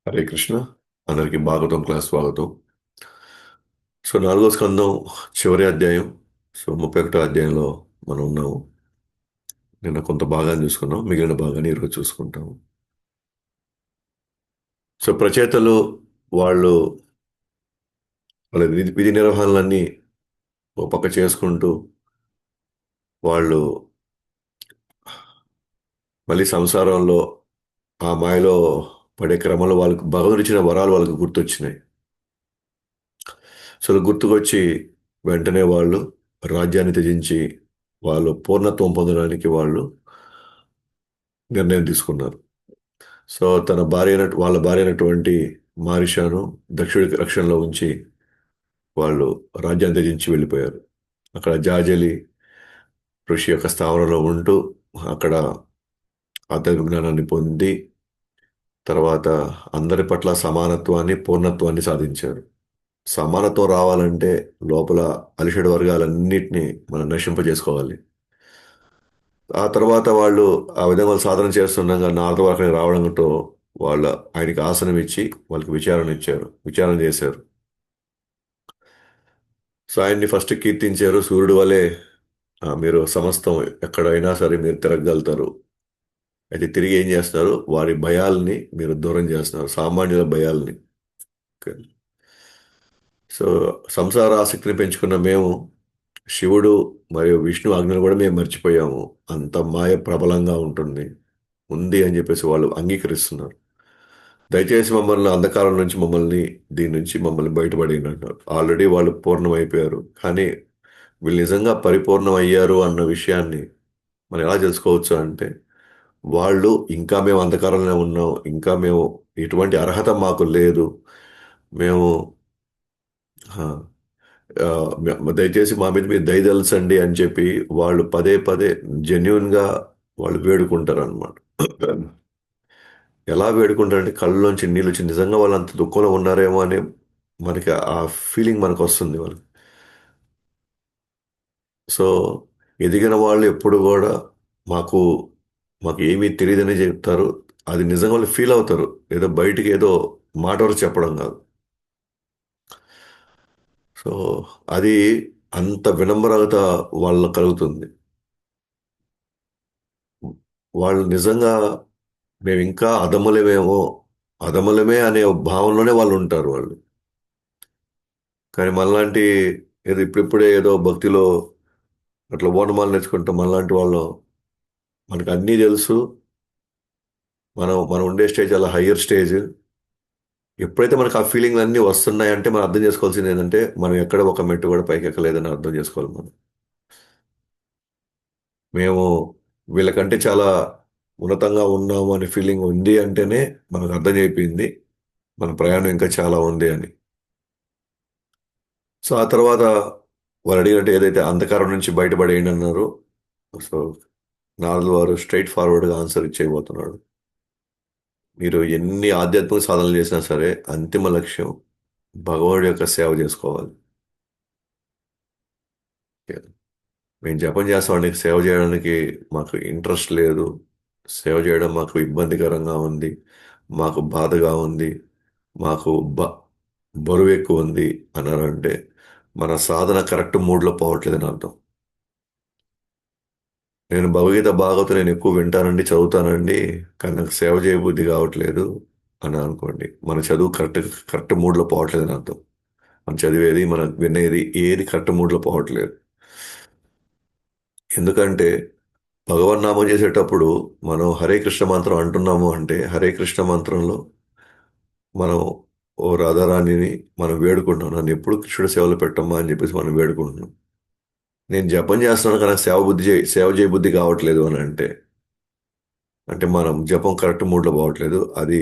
హరే కృష్ణ. అందరికి భాగవతం క్లాస్ స్వాగతం. సో నాలుగో స్కందం చివరి అధ్యాయం. సో 31వ అధ్యాయంలో మనం ఉన్నాము. నిన్న కొంత భాగాన్ని చూసుకున్నాం, మిగిలిన భాగాన్ని ఈరోజు చూసుకుంటాము. సో ప్రచేతలు వాళ్ళు వాళ్ళ విధి విధి నిర్వహణలన్నీ ఒక పక్క చేసుకుంటూ వాళ్ళు మళ్ళీ సంసారంలో ఆ మాయలో పడే క్రమంలో వాళ్ళకు భగవంతుడు ఇచ్చిన వరాలు వాళ్ళకు గుర్తొచ్చినాయి. సో గుర్తుకొచ్చి వెంటనే వాళ్ళు రాజ్యాన్ని త్యజించి వాళ్ళు పూర్ణత్వం పొందడానికి వాళ్ళు నిర్ణయం తీసుకున్నారు. సో తన వాళ్ళ భార్య అయినటువంటి మారిషాను దక్షుడి రక్షణలో ఉంచి వాళ్ళు రాజ్యాన్ని త్యజించి వెళ్ళిపోయారు. అక్కడ జాజలి ఋషి యొక్క స్థావరంలో ఉంటూ అక్కడ ఆధ్యాత్మిక జ్ఞానాన్ని పొంది తర్వాత అందరి పట్ల సమానత్వాన్ని పూర్ణత్వాన్ని సాధించారు. సమానత్వం రావాలంటే లోపల అలిషడ్ వర్గాలన్నిటినీ మనం నశింపజేసుకోవాలి. ఆ తర్వాత వాళ్ళు ఆ విధంగా సాధన చేస్తుండగా నారద అక్కడికి రావడంతో వాళ్ళ ఆయనకి ఆసనం ఇచ్చి వాళ్ళకి విచారణ చేశారు. సో ఆయన్ని ఫస్ట్ కీర్తించారు. సూర్యుడు వలె మీరు సమస్తం ఎక్కడైనా సరే మీరు తిరగలుగుతారు. అయితే తిరిగి ఏం చేస్తున్నారు, వారి భయాల్ని మీరు దూరం చేస్తున్నారు, సామాన్యుల భయాల్ని. సో సంసార ఆసక్తిని పెంచుకున్న మేము శివుడు మరియు విష్ణు ఆజ్ఞను కూడా మేము మర్చిపోయాము. అంత మాయ ప్రబలంగా ఉంది అని చెప్పేసి వాళ్ళు అంగీకరిస్తున్నారు. దయచేసి మమ్మల్ని అంధకారం నుంచి దీని నుంచి మమ్మల్ని బయటపడేయండి అంటారు. ఆల్రెడీ వాళ్ళు పూర్ణం అయిపోయారు, కానీ వీళ్ళు నిజంగా పరిపూర్ణం అయ్యారు అన్న విషయాన్ని మనం ఎలా తెలుసుకోవచ్చు అంటే, వాళ్ళు ఇంకా మేము అంధకారంలో ఉన్నాం, ఇంకా మేము ఎటువంటి అర్హత మాకు లేదు, మేము ఆ, దయచేసి మా మీద మీరు దయదలచండి అని చెప్పి వాళ్ళు పదే పదే జెన్యున్గా వాళ్ళు వేడుకుంటారు అనమాట. ఎలా వేడుకుంటారంటే కళ్ళలోంచి నీళ్ళు వచ్చి నిజంగా వాళ్ళు అంత దుఃఖంలో ఉన్నారేమో అని మనకి ఆ ఫీలింగ్ మనకు వస్తుంది వాళ్ళకి. సో ఎదిగిన వాళ్ళు ఎప్పుడు కూడా మాకు మాకు ఏమీ తెలియదని చెప్తారు. అది నిజంగా వాళ్ళు ఫీల్ అవుతారు, ఏదో బయటికి ఏదో మాట వరకు చెప్పడం కాదు. సో అది అంత వినమ్రత వాళ్ళ కలుగుతుంది. వాళ్ళు నిజంగా మేము ఇంకా అధములమే అనే భావనలోనే వాళ్ళు ఉంటారు వాళ్ళు. కానీ మనలాంటి ఏదో ఇప్పుడిప్పుడే ఏదో భక్తిలో అట్లా ఓనమాలు నేర్చుకుంటాం మనలాంటి వాళ్ళు, మనకు అన్నీ తెలుసు. మనం ఉండే స్టేజ్ అలా హయ్యర్ స్టేజ్. ఎప్పుడైతే మనకు ఆ ఫీలింగ్ అన్నీ వస్తున్నాయంటే మనం అర్థం చేసుకోవాల్సింది ఏంటంటే మనం ఎక్కడ ఒక మెట్టు కూడా పైకి ఎక్కలేదని అర్థం చేసుకోవాలి మనం. మేము వీళ్ళకంటే చాలా ఉన్నతంగా ఉన్నాము అనే ఫీలింగ్ ఉంది అంటేనే మనకు అర్థం అయిపోయింది మన ప్రయాణం ఇంకా చాలా ఉంది అని. సో ఆ తర్వాత వాళ్ళు అడిగినట్టు ఏదైతే అంధకారం నుంచి బయటపడేయండి అన్నారు. సో నారదుల వారు స్ట్రైట్ ఫార్వర్డ్గా ఆన్సర్ ఇచ్చేయబోతున్నాడు. మీరు ఎన్ని ఆధ్యాత్మిక సాధనలు చేసినా సరే అంతిమ లక్ష్యం భగవానుడి యొక్క సేవ చేసుకోవాలి. మేము జపం చేస్తామండి, సేవ చేయడానికి మాకు ఇంట్రెస్ట్ లేదు, సేవ చేయడం మాకు ఇబ్బందికరంగా ఉంది, మాకు బాధగా ఉంది, మాకు బరువు ఎక్కువ ఉంది అన్నారంటే మన సాధన కరెక్ట్ మూడ్లో పోవట్లేదని అర్థం. నేను భగవద్గీత భాగవతం నేను ఎక్కువ వింటానండి, చదువుతానండి, కానీ నాకు సేవ చేయబుద్ధి కావట్లేదు అని అనుకోండి, మన చదువు కరెక్ట్ కరెక్ట్ మూడ్లో పోవట్లేదని అర్థం. మనం చదివేది మనం వినేది ఏది కరెక్ట్ మూడ్లో పోవట్లేదు. ఎందుకంటే భగవన్నామం చేసేటప్పుడు మనం హరే కృష్ణ మంత్రం అంటున్నాము అంటే హరే కృష్ణ మంత్రంలో మనం ఓ రాధారాణిని మనం వేడుకుంటున్నాం, నన్ను ఎప్పుడు కృష్ణుడి సేవలు పెట్టమ్మా అని చెప్పేసి మనం వేడుకుంటున్నాం. నేను జపం చేస్తున్నాను కానీ నాకు సేవ చేయబుద్ధి కావట్లేదు అని అంటే అంటే మనం జపం కరెక్ట్ మూడ్లో పోవట్లేదు. అది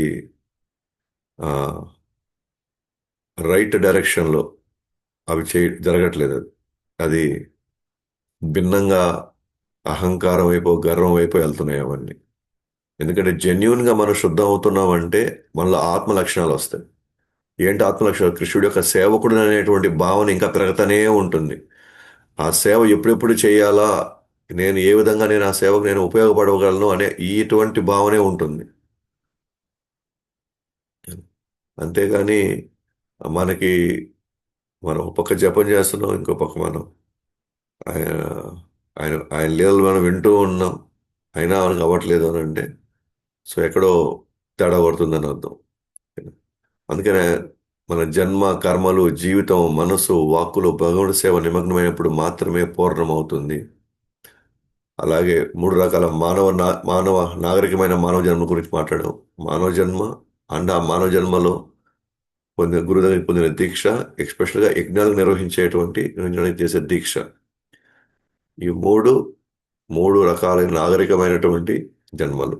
రైట్ డైరెక్షన్లో అవి జరగట్లేదు. అది భిన్నంగా అహంకారం వైపు గర్వం వైపు వెళ్తున్నాయి అవన్నీ. ఎందుకంటే జెన్యున్గా మనం శుద్ధం అవుతున్నామంటే మనలో ఆత్మ లక్షణాలు వస్తాయి. ఏంటి ఆత్మ లక్షణాలు? కృష్ణుడి యొక్క సేవకుడు అనేటువంటి భావన ఇంకా పెరుగుతూనే ఉంటుంది. ఆ సేవ ఎప్పుడెప్పుడు చేయాలా, నేను ఏ విధంగా నేను ఆ సేవకు నేను ఉపయోగపడగలను అనే ఇటువంటి భావనే ఉంటుంది. అంతేగాని మనకి మనం ఒక పక్క జపం చేస్తున్నాం, ఇంకో పక్క మనం ఆయన ఆయన లీలలు మనం వింటూ ఉన్నాం, అయినా మనకు అవ్వట్లేదు అని అంటే సో ఎక్కడో తేడా పడుతుందని అర్థం. అందుకనే మన జన్మ కర్మలు జీవితం మనసు వాక్కులు భగవద్ సేవ నిమగ్నమైనప్పుడు మాత్రమే పూర్ణమవుతుంది. అలాగే మూడు రకాల మానవ నాగరికమైన మానవ జన్మ గురించి మాట్లాడాం. మానవ జన్మ అండ్ ఆ మానవ జన్మలో పొందిన గురు దగ్గర పొందిన దీక్ష, ఎక్స్పెషల్గా యజ్ఞాలు నిర్వహించడానికి చేసే దీక్ష, ఈ మూడు మూడు రకాలైన నాగరికమైనటువంటి జన్మలు.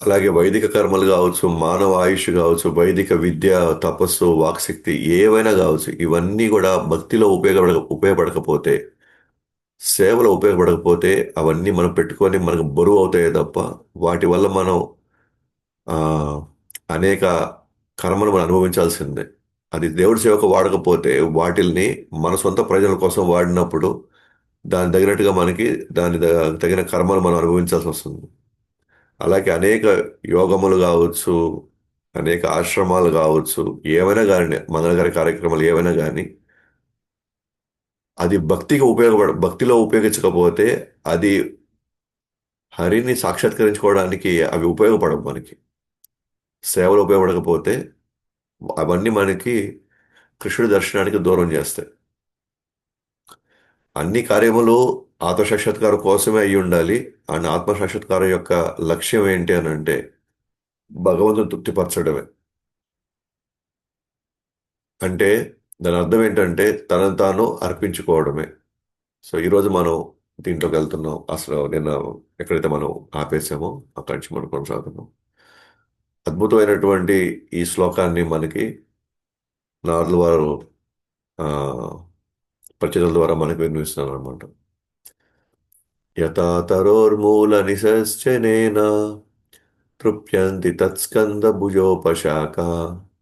అలాగే వైదిక కర్మలు కావచ్చు, మానవ ఆయుష్ కావచ్చు, వైదిక విద్య, తపస్సు, వాక్శక్తి ఏవైనా కావచ్చు, ఇవన్నీ కూడా భక్తిలో ఉపయోగపడకపోతే, సేవలో ఉపయోగపడకపోతే అవన్నీ మనం పెట్టుకొని మనకు బరువు అవుతాయే తప్ప వాటి వల్ల మనం ఆ, అనేక కర్మలు మనం అనుభవించాల్సిందే. అది దేవుడి సేవకు వాడకపోతే వాటిల్ని మన సొంత ప్రయోజనాల కోసం వాడినప్పుడు దాని తగినట్టుగా మనకి తగిన కర్మలు మనం అనుభవించాల్సి వస్తుంది. అలాగే అనేక యోగములు కావచ్చు, అనేక ఆశ్రమాలు కావచ్చు, ఏమైనా కానీ మంగళకర కార్యక్రమాలు ఏమైనా కానీ అది భక్తిలో ఉపయోగించకపోతే అది హరిని సాక్షాత్కరించుకోవడానికి అవి ఉపయోగపడవు మనకి. సేవలు ఉపయోగపడకపోతే అవన్నీ మనకి కృష్ణుడి దర్శనానికి దూరం చేస్తాయి. అన్ని కార్యములు ఆత్మసాక్షాత్కారం కోసమే అయి ఉండాలి. అండ్ ఆత్మసాక్షాత్కారం యొక్క లక్ష్యం ఏంటి అని అంటే భగవంతుని తృప్తిపరచడమే. అంటే దాని అర్థం ఏంటంటే తనను తాను అర్పించుకోవడమే. సో ఈరోజు మనం దీంట్లోకి వెళ్తున్నాం. అసలు నిన్న ఎక్కడైతే మనం ఆపేసామో అక్కడి నుంచి మనం కొనసాగుతున్నాం. అద్భుతమైనటువంటి ఈ శ్లోకాన్ని మనకి నారదుల వారు ఆ, ప్రచురణల ద్వారా మనకు వినిపిస్తున్నారు అనమాట. యథా తరోర్మూల నిశ్చనేన తృప్యంతి తత్స్కందభుజోపశాఖా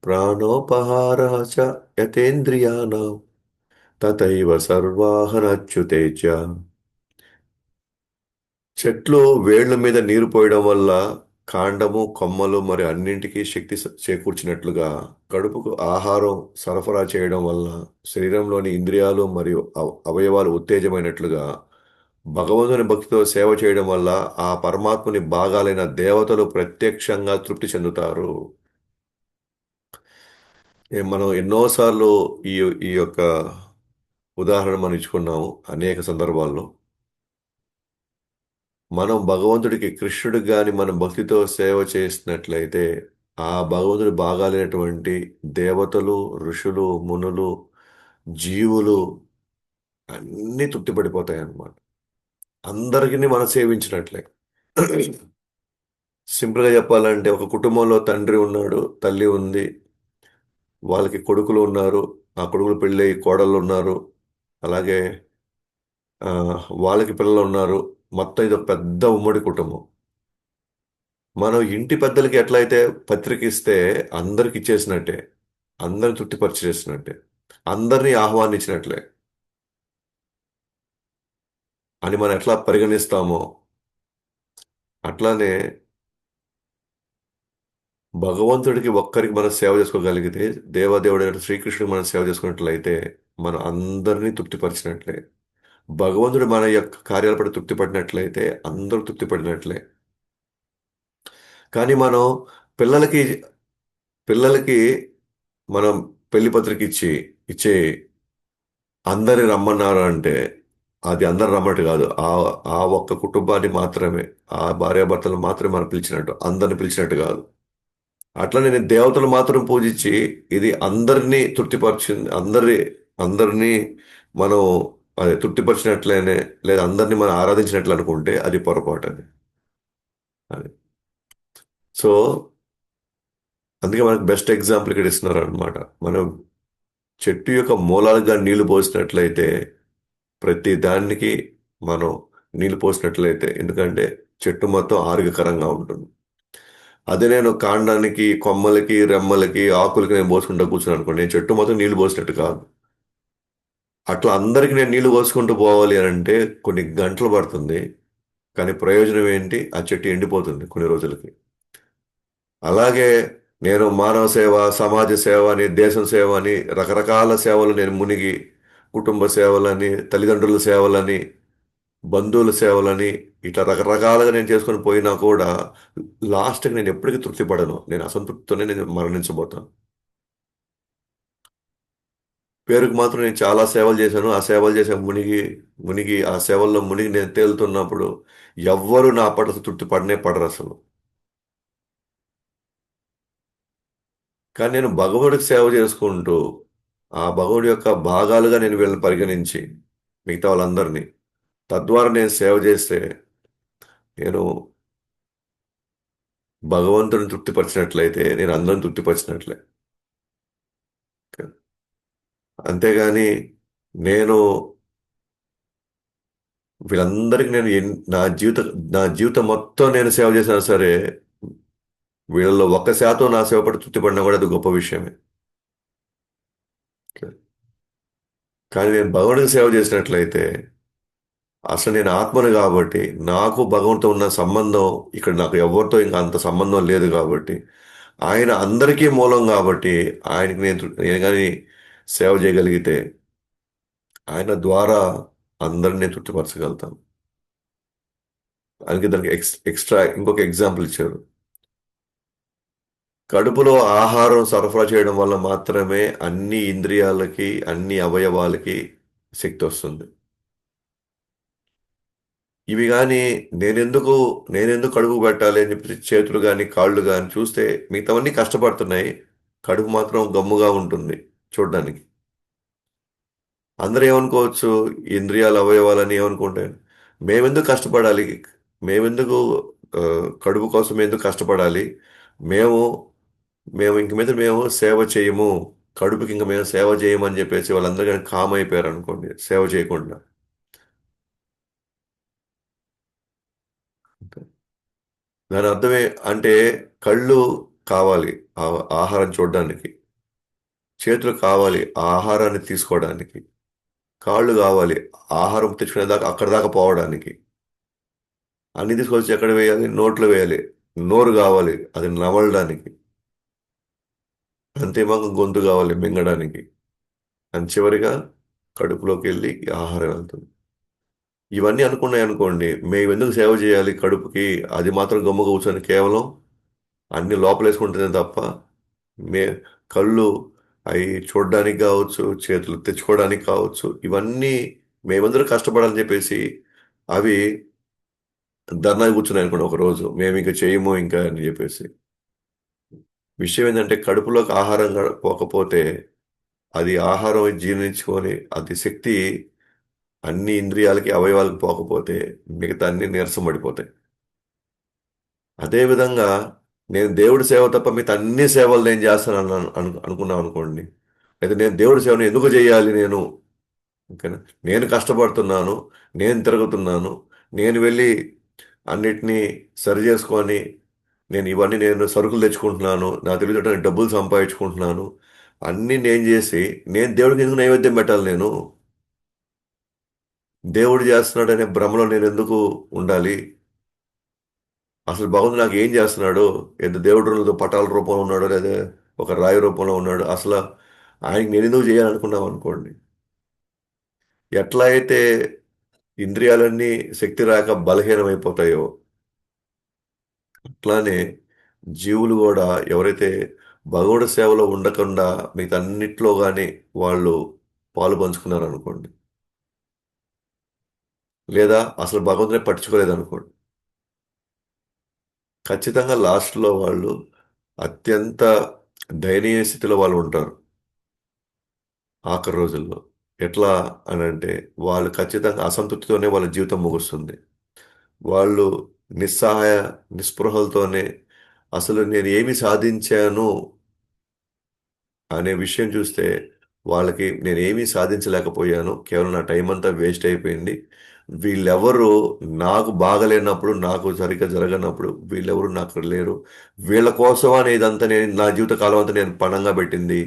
ప్రాణోపహార చ యతేంద్రియాణం తథైవ సర్వాహనచ్యుతే చ. చెట్లు వేళ్ల మీద నీరు పోయడం వల్ల కాండము కొమ్మలు మరి అన్నింటికీ శక్తి చేకూర్చినట్లుగా కడుపుకు ఆహారం సరఫరా చేయడం వల్ల శరీరంలోని ఇంద్రియాలు మరియు అవయవాలు ఉత్తేజమైనట్లుగా భగవంతుని భక్తితో సేవ చేయడం వల్ల ఆ పరమాత్ముని భాగాలైన దేవతలు ప్రత్యక్షంగా తృప్తి చెందుతారు. మనం ఎన్నోసార్లు ఈ ఈ యొక్క ఉదాహరణ మనం ఇచ్చుకున్నాము అనేక సందర్భాల్లో. మనం భగవంతుడికి కృష్ణుడికి కానీ మనం భక్తితో సేవ చేసినట్లయితే ఆ భగవంతుడి భాగాలైనటువంటి దేవతలు, ఋషులు, మునులు, జీవులు అన్నీ తృప్తిపడిపోతాయి అన్నమాట. అందరికీ మనం సేవించినట్లే. సింపుల్గా చెప్పాలంటే ఒక కుటుంబంలో తండ్రి ఉన్నాడు, తల్లి ఉంది, వాళ్ళకి కొడుకులు ఉన్నారు, ఆ కొడుకులు పెళ్ళి కోడళ్ళు ఉన్నారు, అలాగే ఆ, వాళ్ళకి పిల్లలు ఉన్నారు. మొత్తం ఇది ఒక పెద్ద ఉమ్మడి కుటుంబం. మనం ఇంటి పెద్దలకి ఎట్లయితే పత్రిక ఇస్తే అందరికి ఇచ్చేసినట్టే, అందరిని తృప్తిపరిచేసినట్టే, అందరినీ ఆహ్వానించినట్లే అని మనం ఎట్లా పరిగణిస్తామో అట్లానే భగవంతుడికి ఒక్కరికి మనం సేవ చేసుకోగలిగితే, దేవదేవుడైన శ్రీకృష్ణుడికి మనం సేవ చేసుకున్నట్లయితే మనం అందరినీ తృప్తిపరిచినట్లే. భగవంతుడు మన యొక్క కార్యాల పడి తృప్తిపడినట్లయితే అందరూ తృప్తిపడినట్లే. కానీ మనం పిల్లలకి పిల్లలకి మనం పెళ్లి పత్రిక ఇచ్చే అందరి రమ్మన్నారు అంటే అది అందరు రమ్మన్నట్టు కాదు. ఆ ఒక్క కుటుంబాన్ని మాత్రమే, ఆ భార్యాభర్తలు మాత్రమే మనం పిలిచినట్టు, అందరిని పిలిచినట్టు కాదు. అట్లనే నేను దేవతలు మాత్రం పూజించి ఇది అందరినీ తృప్తిపరిచింది, అందరినీ మనం అదే తృప్తిపరిచినట్లేనే లేదా అందరినీ మనం ఆరాధించినట్లు అనుకుంటే అది పొరపాటు అది. అది సో అందుకే మనకు బెస్ట్ ఎగ్జాంపుల్ ఇక్కడ ఇస్తున్నారు అనమాట. మనం చెట్టు యొక్క మూలాలుగా నీళ్లు పోసినట్లయితే ప్రతి దానికి మనం నీళ్లు పోసినట్లయితే, ఎందుకంటే చెట్టు మొత్తం ఆరోగ్యకరంగా ఉంటుంది. అదే నేను కాండానికి, కొమ్మలకి, రెమ్మలకి, ఆకులకి నేను పోసుకుంటూ కూర్చున్నాను అనుకోండి, నేను చెట్టు మొత్తం నీళ్లు పోసినట్టు కాదు. అట్లా అందరికి నేను నీళ్లు పోసుకుంటూ పోవాలి అని అంటే కొన్ని గంటలు పడుతుంది. కానీ ప్రయోజనం ఏంటి? ఆ చెట్టు ఎండిపోతుంది కొన్ని రోజులకి. అలాగే నేను మానవ సేవ, సమాజ సేవ అని, దేశం సేవ అని, రకరకాల సేవలు నేను మునిగి, కుటుంబ సేవలని, తల్లిదండ్రుల సేవలని, బంధువుల సేవలని, ఇట్లా రకరకాలుగా నేను చేసుకొని పోయినా కూడా లాస్ట్‌కి నేను ఎప్పటికీ తృప్తి పడను. నేను అసంతృప్తితోనే నేను మరణించబోతాను. పేరుకి మాత్రం నేను చాలా సేవలు చేశాను. ఆ సేవలు చేసే మునిగి ఆ సేవల్లో మునిగి నేను తేలుతున్నప్పుడు ఎవ్వరు నా పట్ల తృప్తి పడనే పడరసలు. కానీ నేను భగవుడికి సేవ చేసుకుంటూ, ఆ భగవుడి యొక్క భాగాలుగా నేను వీళ్ళని పరిగణించి, మిగతా వాళ్ళందరినీ, తద్వారా నేను సేవ చేస్తే, నేను భగవంతుడిని తృప్తిపరిచినట్లయితే, నేను అందరిని తృప్తిపరిచినట్లే. అంతేగాని నేను వీళ్ళందరికీ నేను నా జీవితం మొత్తం నేను సేవ చేసినా సరే, వీళ్ళలో 1% నా సేవ పడి తృప్తి పడినా కూడా అది గొప్ప విషయమే. కానీ నేను భగవుడికి సేవ చేసినట్లయితే, అసలు నేను ఆత్మను కాబట్టి, నాకు భగవంతుతో ఉన్న సంబంధం ఇక్కడ నాకు ఎవరితో ఇంకా అంత సంబంధం లేదు కాబట్టి, ఆయన అందరికీ మూలం కాబట్టి, ఆయనకి నేను గాని సేవ చేయగలిగితే, ఆయన ద్వారా అందరిని నేను తృప్తిపరచగలుగుతాను. అందుకే దానికి ఎక్స్ట్రా ఇంకొక ఎగ్జాంపుల్ ఇచ్చారు. కడుపులో ఆహారం సరఫరా చేయడం వల్ల మాత్రమే అన్ని ఇంద్రియాలకి, అన్ని అవయవాలకి శక్తి వస్తుంది. ఇవి గాని నేనెందుకు నేనెందుకు కడుపు పెట్టాలి అని చెప్పి చేతులు గాని, కాళ్ళు గాని చూస్తే మిగతావన్నీ కష్టపడుతున్నాయి. కడుపు మాత్రం గమ్ముగా ఉంటుంది చూడ్డానికి. అందరూ ఏమనుకోవచ్చు, ఇంద్రియాలు, అవయవాలని ఏమనుకుంటారు, మేమెందుకు కష్టపడాలి? మేమెందుకు కడుపు కోసం ఎందుకు కష్టపడాలి? మేము మేము ఇంక మీద మేము సేవ చేయము. కడుపుకి ఇంక మేము సేవ చేయము అని చెప్పేసి వాళ్ళందరూ గాని కామ్ అయిపోయారనుకోండి సేవ చేయకుండా. దాని అర్థమే అంటే కళ్ళు కావాలి ఆహారం చూడడానికి. చేతులు కావాలి ఆహారాన్ని తీసుకోవడానికి. కాళ్ళు కావాలి ఆహారం తెచ్చుకునేదాకా అక్కడి దాకా పోవడానికి. అన్ని తీసుకొచ్చి ఎక్కడ వేయాలి? నోట్లో వేయాలి. నోరు కావాలి అది నమలడానికి. అంతిమంగా గొంతు కావాలి మింగడానికి. అండ్ చివరిగా కడుపులోకి వెళ్ళి ఆహారం వెళ్తుంది. ఇవన్నీ అనుకున్నాయనుకోండి, మేమెందుకు సేవ చేయాలి కడుపుకి? అది మాత్రం గమ్మున కూర్చొని కేవలం అన్నీ లోపలేసుకుంటేనే తప్ప, మే కళ్ళు అయి చూడడానికి కావచ్చు, చేతులు తెచ్చుకోవడానికి కావచ్చు, ఇవన్నీ మేమందరం కష్టపడాలని చెప్పేసి అవి ధర్నాకి కూర్చున్నాయనుకోండి ఒకరోజు. మేమింక చేయము ఇంకా అని చెప్పేసి. విషయం ఏందంటే కడుపులోకి ఆహారం పోకపోతే, అది ఆహారం జీర్ణించుకొని అది శక్తి అన్ని ఇంద్రియాలకి, అవయవాలకి పోకపోతే మిగతా అన్నీ నీరసం పడిపోతాయి. అదే విధంగా నేను దేవుడి సేవ తప్ప మిగతా అన్ని సేవలు నేను చేస్తానని అనుకున్నాం అనుకోండి. అయితే నేను దేవుడి సేవను ఎందుకు చేయాలి నేను? ఓకేనా? నేను కష్టపడుతున్నాను, నేను తిరుగుతున్నాను, నేను వెళ్ళి అన్నిటినీ సరి చేసుకొని, నేను సరుకులు తెచ్చుకుంటున్నాను, నా తెలివితేటలకి డబ్బులు సంపాదించుకుంటున్నాను. అన్నీ నేను చేసి, నేను దేవుడికి ఎందుకు నైవేద్యం పెట్టాలి నేను? దేవుడు చేస్తున్నాడనే భ్రమలో నేనెందుకు ఉండాలి? అసలు భగవంతుడు నాకేం చేస్తున్నాడు? ఏదో దేవుడు పటాల రూపంలో ఉన్నాడో, లేదా ఒక రాయి రూపంలో ఉన్నాడు. ఆయనకి నేనెందుకు చేయాలనుకున్నామనుకోండి. ఎట్లా అయితే ఇంద్రియాలన్నీ శక్తి రాక బలహీనమైపోతాయో, అట్లానే జీవులు గూడా ఎవరైతే భగవడి సేవలో ఉండకుండా మిగతన్నిట్లో గాని వాళ్ళు పాలు పంచుకున్నారనుకోండి. లేదా అసలు భగవంతుడిని పట్టించుకోలేదనుకోండి. ఖచ్చితంగా లాస్ట్‌లో వాళ్ళు అత్యంత దయనీయ స్థితిలో వాళ్ళు ఉంటారు. ఆఖరి రోజుల్లో. ఎట్లా అనంటే, వాళ్ళు ఖచ్చితంగా అసంతృప్తితోనే వాళ్ళ జీవితం ముగుస్తుంది. వాళ్ళు నిస్సహాయ, నిస్పృహలతోనే అసలు నేను ఏమి సాధించాను అనే విషయం చూస్తే, వాళ్ళకి నేనేమీ సాధించలేకపోయాను. కేవలం నా టైమంతా వేస్ట్ అయిపోయింది. వీళ్ళెవరు నాకు బాగాలేనప్పుడు, నాకు సరిగ్గా జరగనప్పుడు వీళ్ళెవరు నాకు లేరు. వీళ్ళ కోసమని ఇదంతా నేను నా జీవిత కాలం అంతా నేను పణంగా పెట్టింది.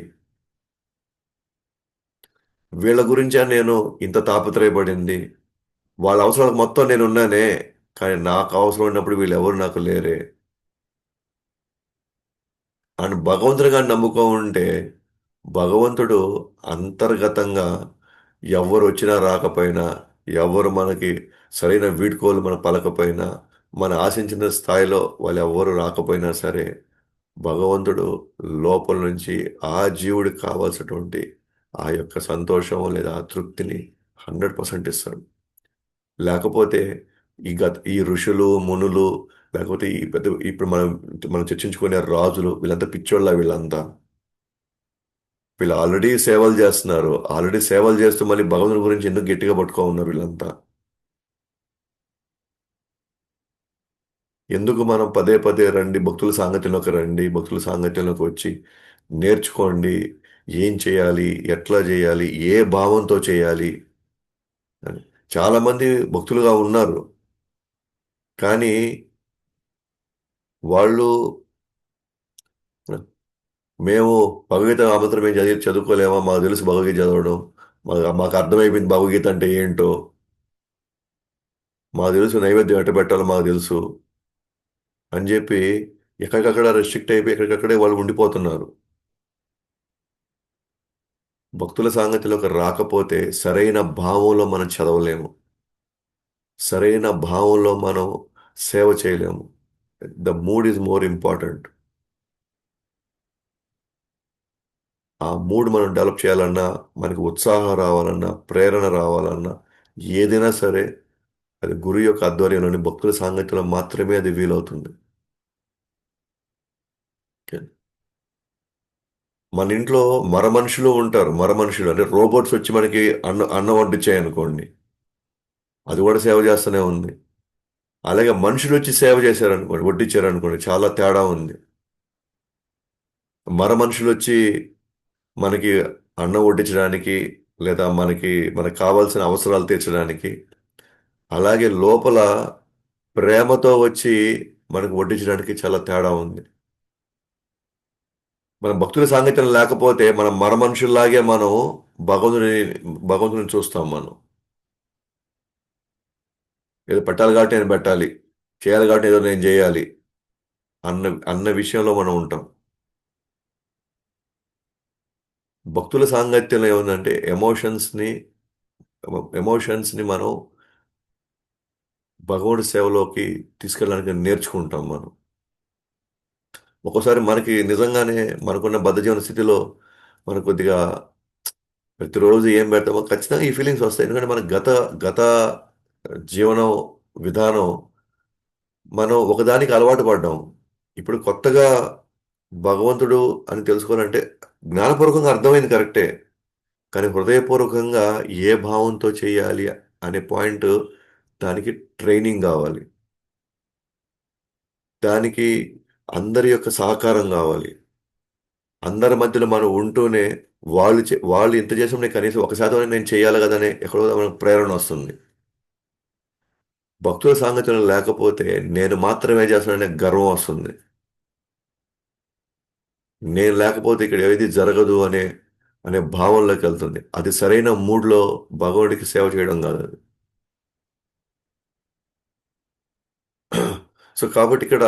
వీళ్ళ గురించా నేను ఇంత తాపత్రయపడింది. వాళ్ళ అవసరాలకు మొత్తం నేనున్నానే. కానీ నాకు అవసరం ఉన్నప్పుడు వీళ్ళెవరు నాకు లేరే. అండ్ భగవంతుడి గారిని నమ్ముకో ఉంటే భగవంతుడు అంతర్గతంగా ఎవరు వచ్చినా రాకపోయినా, ఎవరు మనకి సరైన వీడ్కోలు మనం పలకపోయినా, మన ఆశించిన స్థాయిలో వాళ్ళు ఎవ్వరు రాకపోయినా సరే, భగవంతుడు లోపల నుంచి ఆ జీవుడికి కావాల్సినటువంటి ఆ యొక్క సంతోషం లేదా ఆ తృప్తిని 100% ఇస్తాడు. లేకపోతే ఈ ఋషులు, మునులు లేకపోతే ఈ పెద్ద ఇప్పుడు మనం మనం చర్చించుకునే రాజులు వీళ్ళంతా పిచ్చోళ్ళ వీళ్ళంతా. వీళ్ళు ఆల్రెడీ సేవలు చేస్తున్నారు. ఆల్రెడీ సేవలు చేస్తూ మళ్ళీ భగవంతుని గురించి ఎందుకు గట్టిగా పట్టుకో ఉన్నారు వీళ్ళంతా. ఎందుకు మనం పదే పదే రండి, భక్తుల సాంగత్యంలోకి రండి, భక్తుల సాంగత్యంలోకి వచ్చి నేర్చుకోండి. ఏం చేయాలి? ఎట్లా చేయాలి? ఏ భావంతో చేయాలి? అని. చాలామంది భక్తులుగా ఉన్నారు. కానీ వాళ్ళు మేము భగవద్గీత ఆ మాత్రం మేము చదువుకోలేమా? మాకు తెలుసు భగవద్గీత చదవడం. మాకు అర్థమైపోయింది భగవద్గీత అంటే ఏంటో. మాకు తెలుసు నైవేద్యం ఎట్ట పెట్టాలో మాకు తెలుసు అని చెప్పి ఎక్కడికక్కడ రెస్ట్రిక్ట్ అయిపోయి ఎక్కడికక్కడే వాళ్ళు ఉండిపోతున్నారు. భక్తుల సాంగత్యంలోకి రాకపోతే సరైన భావంలో మనం చదవలేము. సరైన భావంలో మనం సేవ చేయలేము. The mood is more important. ఆ మూడ్ మనం డెవలప్ చేయాలన్నా, మనకి ఉత్సాహం రావాలన్నా, ప్రేరణ రావాలన్నా, ఏదైనా సరే అది గురువు యొక్క ఆధ్వర్యంలోని భక్తుల సాంగత్యంలో మాత్రమే అది వీలవుతుంది. ఓకే. మన ఇంట్లో మరమనుషులు ఉంటారు. మరమనుషులు అంటే రోబోట్స్ వచ్చి మనకి అన్నం వడ్డించాయనుకోండి. అది కూడా సేవ చేస్తూనే ఉంది. అలాగే మనుషులు వచ్చి సేవ చేశారనుకోండి, వడ్డించారనుకోండి చాలా తేడా ఉంది. మనుషులు వచ్చి మనకి అన్నం వడ్డించడానికి లేదా మనకు కావాల్సిన అవసరాలు తీర్చడానికి, అలాగే లోపల ప్రేమతో వచ్చి మనకు వడ్డించడానికి చాలా తేడా ఉంది. మనం భక్తుల సాంగత్యం లేకపోతే మనం మనుషుల్లాగే మనం భగవంతుని భగవంతుని చూస్తాం మనం. ఏదో పెట్టాలి కాబట్టి నేను పెట్టాలి. చేయాలి కాబట్టి ఏదో నేను చేయాలి అన్న అన్న విషయంలో మనం ఉంటాం. భక్తుల సాంగత్యంలో ఏముందంటే ఎమోషన్స్ని మనం భగవంతుడి సేవలోకి తీసుకెళ్ళడానికి నేర్చుకుంటాం మనం. ఒక్కోసారి మనకి నిజంగానే మనకున్న బద్ధజీవన స్థితిలో మనకు కొద్దిగా ప్రతిరోజు ఏం పెడతామో ఖచ్చితంగా ఈ ఫీలింగ్స్ వస్తాయి. ఎందుకంటే మన గత గత జీవనం విధానం మనం ఒకదానికి అలవాటు పడ్డాం. ఇప్పుడు కొత్తగా భగవంతుడు అని తెలుసుకోవాలంటే జ్ఞానపూర్వకంగా అర్థమైంది కరెక్టే. కానీ హృదయపూర్వకంగా ఏ భావంతో చేయాలి అనే పాయింట్ దానికి ట్రైనింగ్ కావాలి. దానికి అందరి యొక్క సహకారం కావాలి. అందరి మధ్యలో మనం ఉంటూనే వాళ్ళు ఇంత చేసినా నేను కనీసం 1% నేను చేయాలి కదా అని ఎక్కడో మనకు ప్రేరణ వస్తుంది. భక్తుల సాంగత్యం లేకపోతే నేను మాత్రమే చేస్తున్నాననే గర్వం వస్తుంది. నేను లేకపోతే ఇక్కడ ఏది జరగదు అనే భావంలోకి వెళ్తుంది. అది సరైన మూడ్‌లో భగవంతుడికి సేవ చేయడం కాదు అది. సో, కాబట్టి ఇక్కడ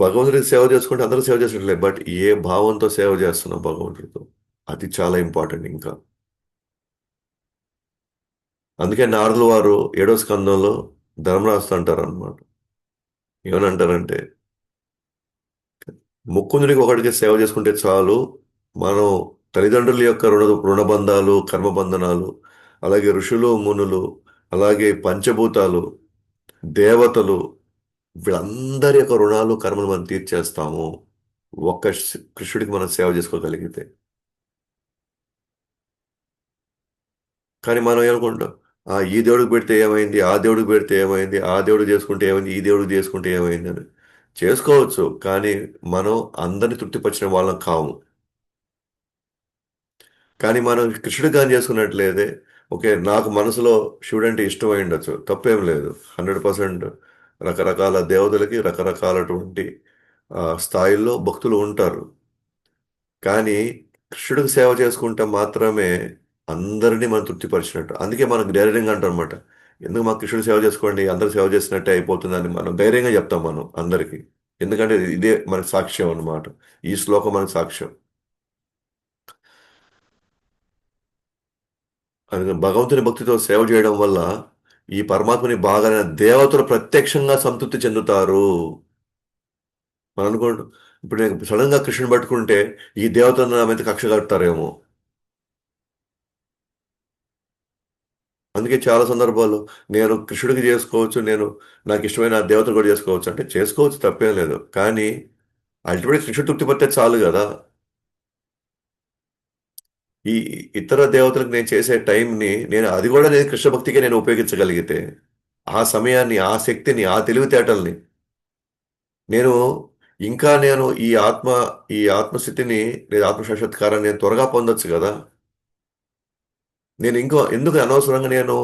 భగవంతుడికి సేవ చేసుకుంటే అందరూ సేవ చేసినట్లే. బట్ ఏ భావంతో సేవ చేస్తున్నాం భగవంతుడితో. అది చాలా ఇంపార్టెంట్ ఇంకా. అందుకే నారదుల వారు ఏడో స్కందంలో ధర్మరాజుతో అంటారనమాట. ఏమని అంటారంటే, ముకుందుడికి ఒకడికి సేవ చేసుకుంటే చాలు. మనం తల్లిదండ్రుల యొక్క రుణబంధాలు, కర్మబంధనాలు, అలాగే ఋషులు, మునులు, అలాగే పంచభూతాలు, దేవతలు వీళ్ళందరి యొక్క రుణాలు, కర్మలు మనం తీర్చేస్తాము. ఒక్క కృష్ణుడికి మనం సేవ చేసుకోగలిగితే. కానీ మనం ఏమనుకుంటాం, ఈ దేవుడికి పెడితే ఏమైంది? ఆ దేవుడికి పెడితే ఏమైంది? ఆ దేవుడికి చేసుకుంటే ఏమైంది? ఈ దేవుడికి చేసుకుంటే ఏమైంది అని. చేసుకోవచ్చు. కానీ మనం అందరిని తృప్తిపరిచిన వాళ్ళం కాము. కానీ మనం కృష్ణుడికి గాని చేసుకున్నట్లయితే, ఓకే. నాకు మనసులో శివుడంటే ఇష్టమై ఉండొచ్చు. తప్పేం లేదు. 100% రకరకాల దేవతలకి రకరకాలటువంటి స్థాయిల్లో భక్తులు ఉంటారు. కానీ కృష్ణుడికి సేవ చేసుకుంటే మాత్రమే అందరిని మనం తృప్తిపరిచినట్టు. అందుకే మనం ధైర్యంగా అంటామనమాట. ఎందుకు మాకు కృష్ణుడికి సేవ చేసుకోండి, అందరూ సేవ చేసినట్టే అయిపోతుందని మనం ధైర్యంగా చెప్తాం మనం అందరికీ. ఎందుకంటే ఇదే మనకు సాక్ష్యం అన్నమాట. ఈ శ్లోకం మనకు సాక్ష్యం. అందుకని భగవంతుని భక్తితో సేవ చేయడం వల్ల ఈ పరమాత్మని బాగా దేవతలు ప్రత్యక్షంగా సంతృప్తి చెందుతారు. మనం అనుకోండి, ఇప్పుడు నేను సడన్ గా కృష్ణుని పట్టుకుంటే ఈ దేవతలు నా మీద కక్ష కడతారేమో. అందుకే చాలా సందర్భాల్లో నేను కృష్ణుడికి చేసుకోవచ్చు, నేను నాకు ఇష్టమైన ఆ దేవతలు కూడా చేసుకోవచ్చు అంటే చేసుకోవచ్చు, తప్పేం లేదు. కానీ అల్టిమేట్ కృష్ణుడు తృప్తి పడితే చాలు కదా. ఈ ఇతర దేవతలకు నేను చేసే టైంని అది కూడా నేను కృష్ణ భక్తికే నేను ఉపయోగించగలిగితే ఆ సమయాన్ని, ఆ శక్తిని, ఆ తెలివితేటల్ని నేను ఇంకా నేను ఈ ఆత్మస్థితిని లేదా ఆత్మ సాక్షాత్కారాన్ని నేను త్వరగా పొందొచ్చు కదా. నేను ఇంకో ఎందుకు అనవసరంగా నేను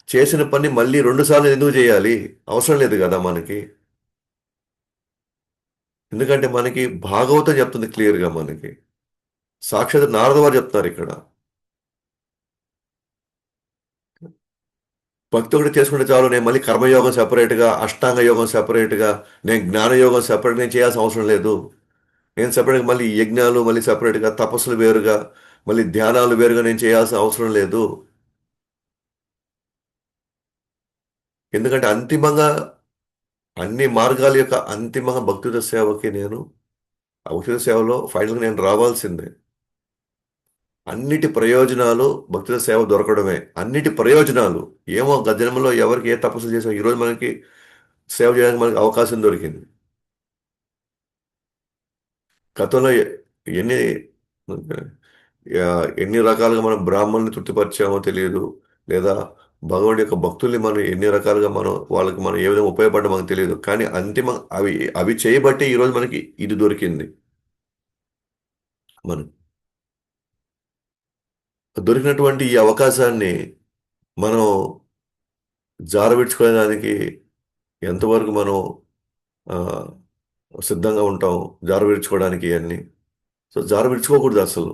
చేసిన పని మళ్ళీ 2 సార్లు ఎందుకు చేయాలి? అవసరం లేదు కదా మనకి. ఎందుకంటే మనకి భాగవతం చెప్తుంది క్లియర్‌గా మనకి. సాక్షాత్ నారద వారు చెప్తున్నారు ఇక్కడ. భక్తి ఒకటి చేసుకుంటే చాలు. నేను మళ్ళీ కర్మయోగం సెపరేట్‌గా, అష్టాంగ యోగం సెపరేట్‌గా, నేను జ్ఞానయోగం సెపరేట్‌గా నేను చేయాల్సిన అవసరం లేదు. నేను సెపరేట్‌గా మళ్ళీ ఈ యజ్ఞాలు మళ్ళీ సెపరేట్‌గా, తపస్సులు వేరుగా, మళ్ళీ ధ్యానాలు వేరుగా నేను చేయాల్సిన అవసరం లేదు. ఎందుకంటే అంతిమంగా అన్ని మార్గాల యొక్క అంతిమంగా భక్తియుత సేవకి నేను భక్తియుత సేవలో ఫైనల్‌గా నేను రావాల్సిందే. అన్నిటి ప్రయోజనాలు భక్తుల సేవ దొరకడమే. అన్నిటి ప్రయోజనాలు. ఏమో గత జన్మలో ఎవరికి ఏ తపస్సు చేసాం. ఈరోజు మనకి సేవ చేయడానికి మనకి అవకాశం దొరికింది. గతంలో ఎన్ని ఎన్ని రకాలుగా మనం బ్రాహ్మణుల్ని తృప్తిపరిచామో తెలియదు. లేదా భగవానుడి యొక్క భక్తుల్ని మనం ఎన్ని రకాలుగా వాళ్ళకి మనం ఏ విధంగా ఉపయోగపడ్డామో మనకు తెలియదు. కానీ అవి అవి చేయబట్టే ఈరోజు మనకి ఇది దొరికింది. మనకి దొరికినటువంటి ఈ అవకాశాన్ని మనం జారవిడ్చుకోవడానికి ఎంతవరకు మనం ఆహ్, సిద్ధంగా ఉంటాం జార విడుచుకోవడానికి ఇయన్నీ. సో, జార విడుచుకోకూడదు అసలు.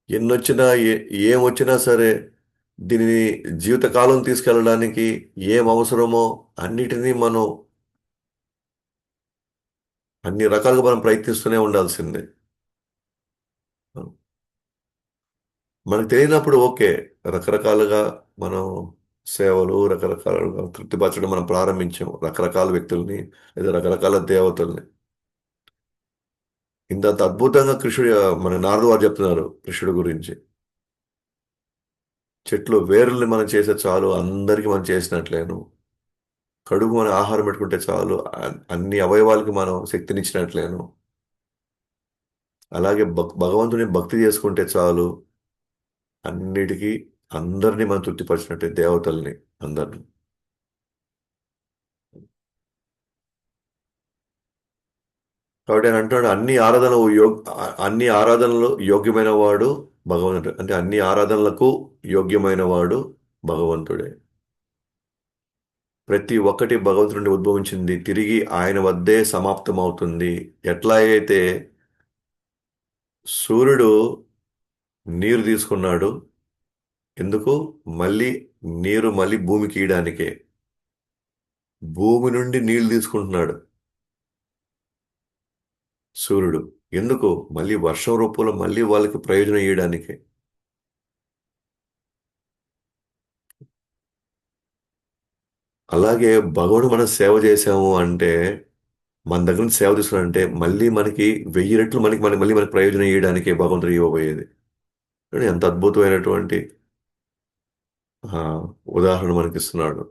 ఎన్నొచ్చినా ఏమొచ్చినా సరే దీనిని జీవితకాలం తీసుకెళ్ళడానికి ఏం అవసరమో అన్నిటినీ మనం అన్ని రకాలుగా మనం ప్రయత్నిస్తూనే ఉండాల్సిందే. మనకు తెలియనప్పుడు ఓకే. రకరకాలుగా మనం సేవలు రకరకాలుగా తృప్తిపరచడం మనం ప్రారంభించాం. రకరకాల వ్యక్తుల్ని లేదా రకరకాల దేవతల్ని. ఇంతంత అద్భుతంగా మన నారద వారు చెప్తున్నారు కృష్ణుడి గురించి. చెట్లు వేర్లని మనం చేస్తే చాలు అందరికీ మనం చేసినట్లేను. కడుపు మనం ఆహారం పెట్టుకుంటే చాలు అన్ని అవయవాలకి మనం శక్తినిచ్చినట్లేను. అలాగే భగవంతుని భక్తి చేసుకుంటే చాలు అన్నిటికీ అందరినీ మనం తృప్తిపరిచినట్టే దేవతల్ని అందరిని. కాబట్టి ఆయన అంటున్నాడు అన్ని ఆరాధనలు యోగ్యమైన వాడు భగవంతుడు. అంటే అన్ని ఆరాధనలకు యోగ్యమైన వాడు భగవంతుడే. ప్రతి ఒక్కటి భగవంతుడి నుండి ఉద్భవించింది. తిరిగి ఆయన వద్దే సమాప్తమవుతుంది. ఎట్లా అయితే సూర్యుడు నీరు తీసుకున్నాడు. ఎందుకు? మళ్ళీ మళ్ళీ భూమికి ఇయడానికే. భూమి నుండి నీళ్లు తీసుకుంటున్నాడు సూర్యుడు. ఎందుకు? మళ్ళీ వర్షం రూపంలో మళ్ళీ వాళ్ళకి ప్రయోజనం ఇయడానికే. అలాగే భగవానుడు మనం సేవ చేశాము అంటే, మన దగ్గర నుంచి సేవ తీసుకున్నాడంటే, మళ్ళీ మనకి 1000 రెట్లు మళ్ళీ మనకి ప్రయోజనం ఇయడానికే భగవంతుడు ఇవ్వబోయేది. చూడండి ఎంత అద్భుతమైనటువంటి ఉదాహరణ మనకిస్తున్నాడు.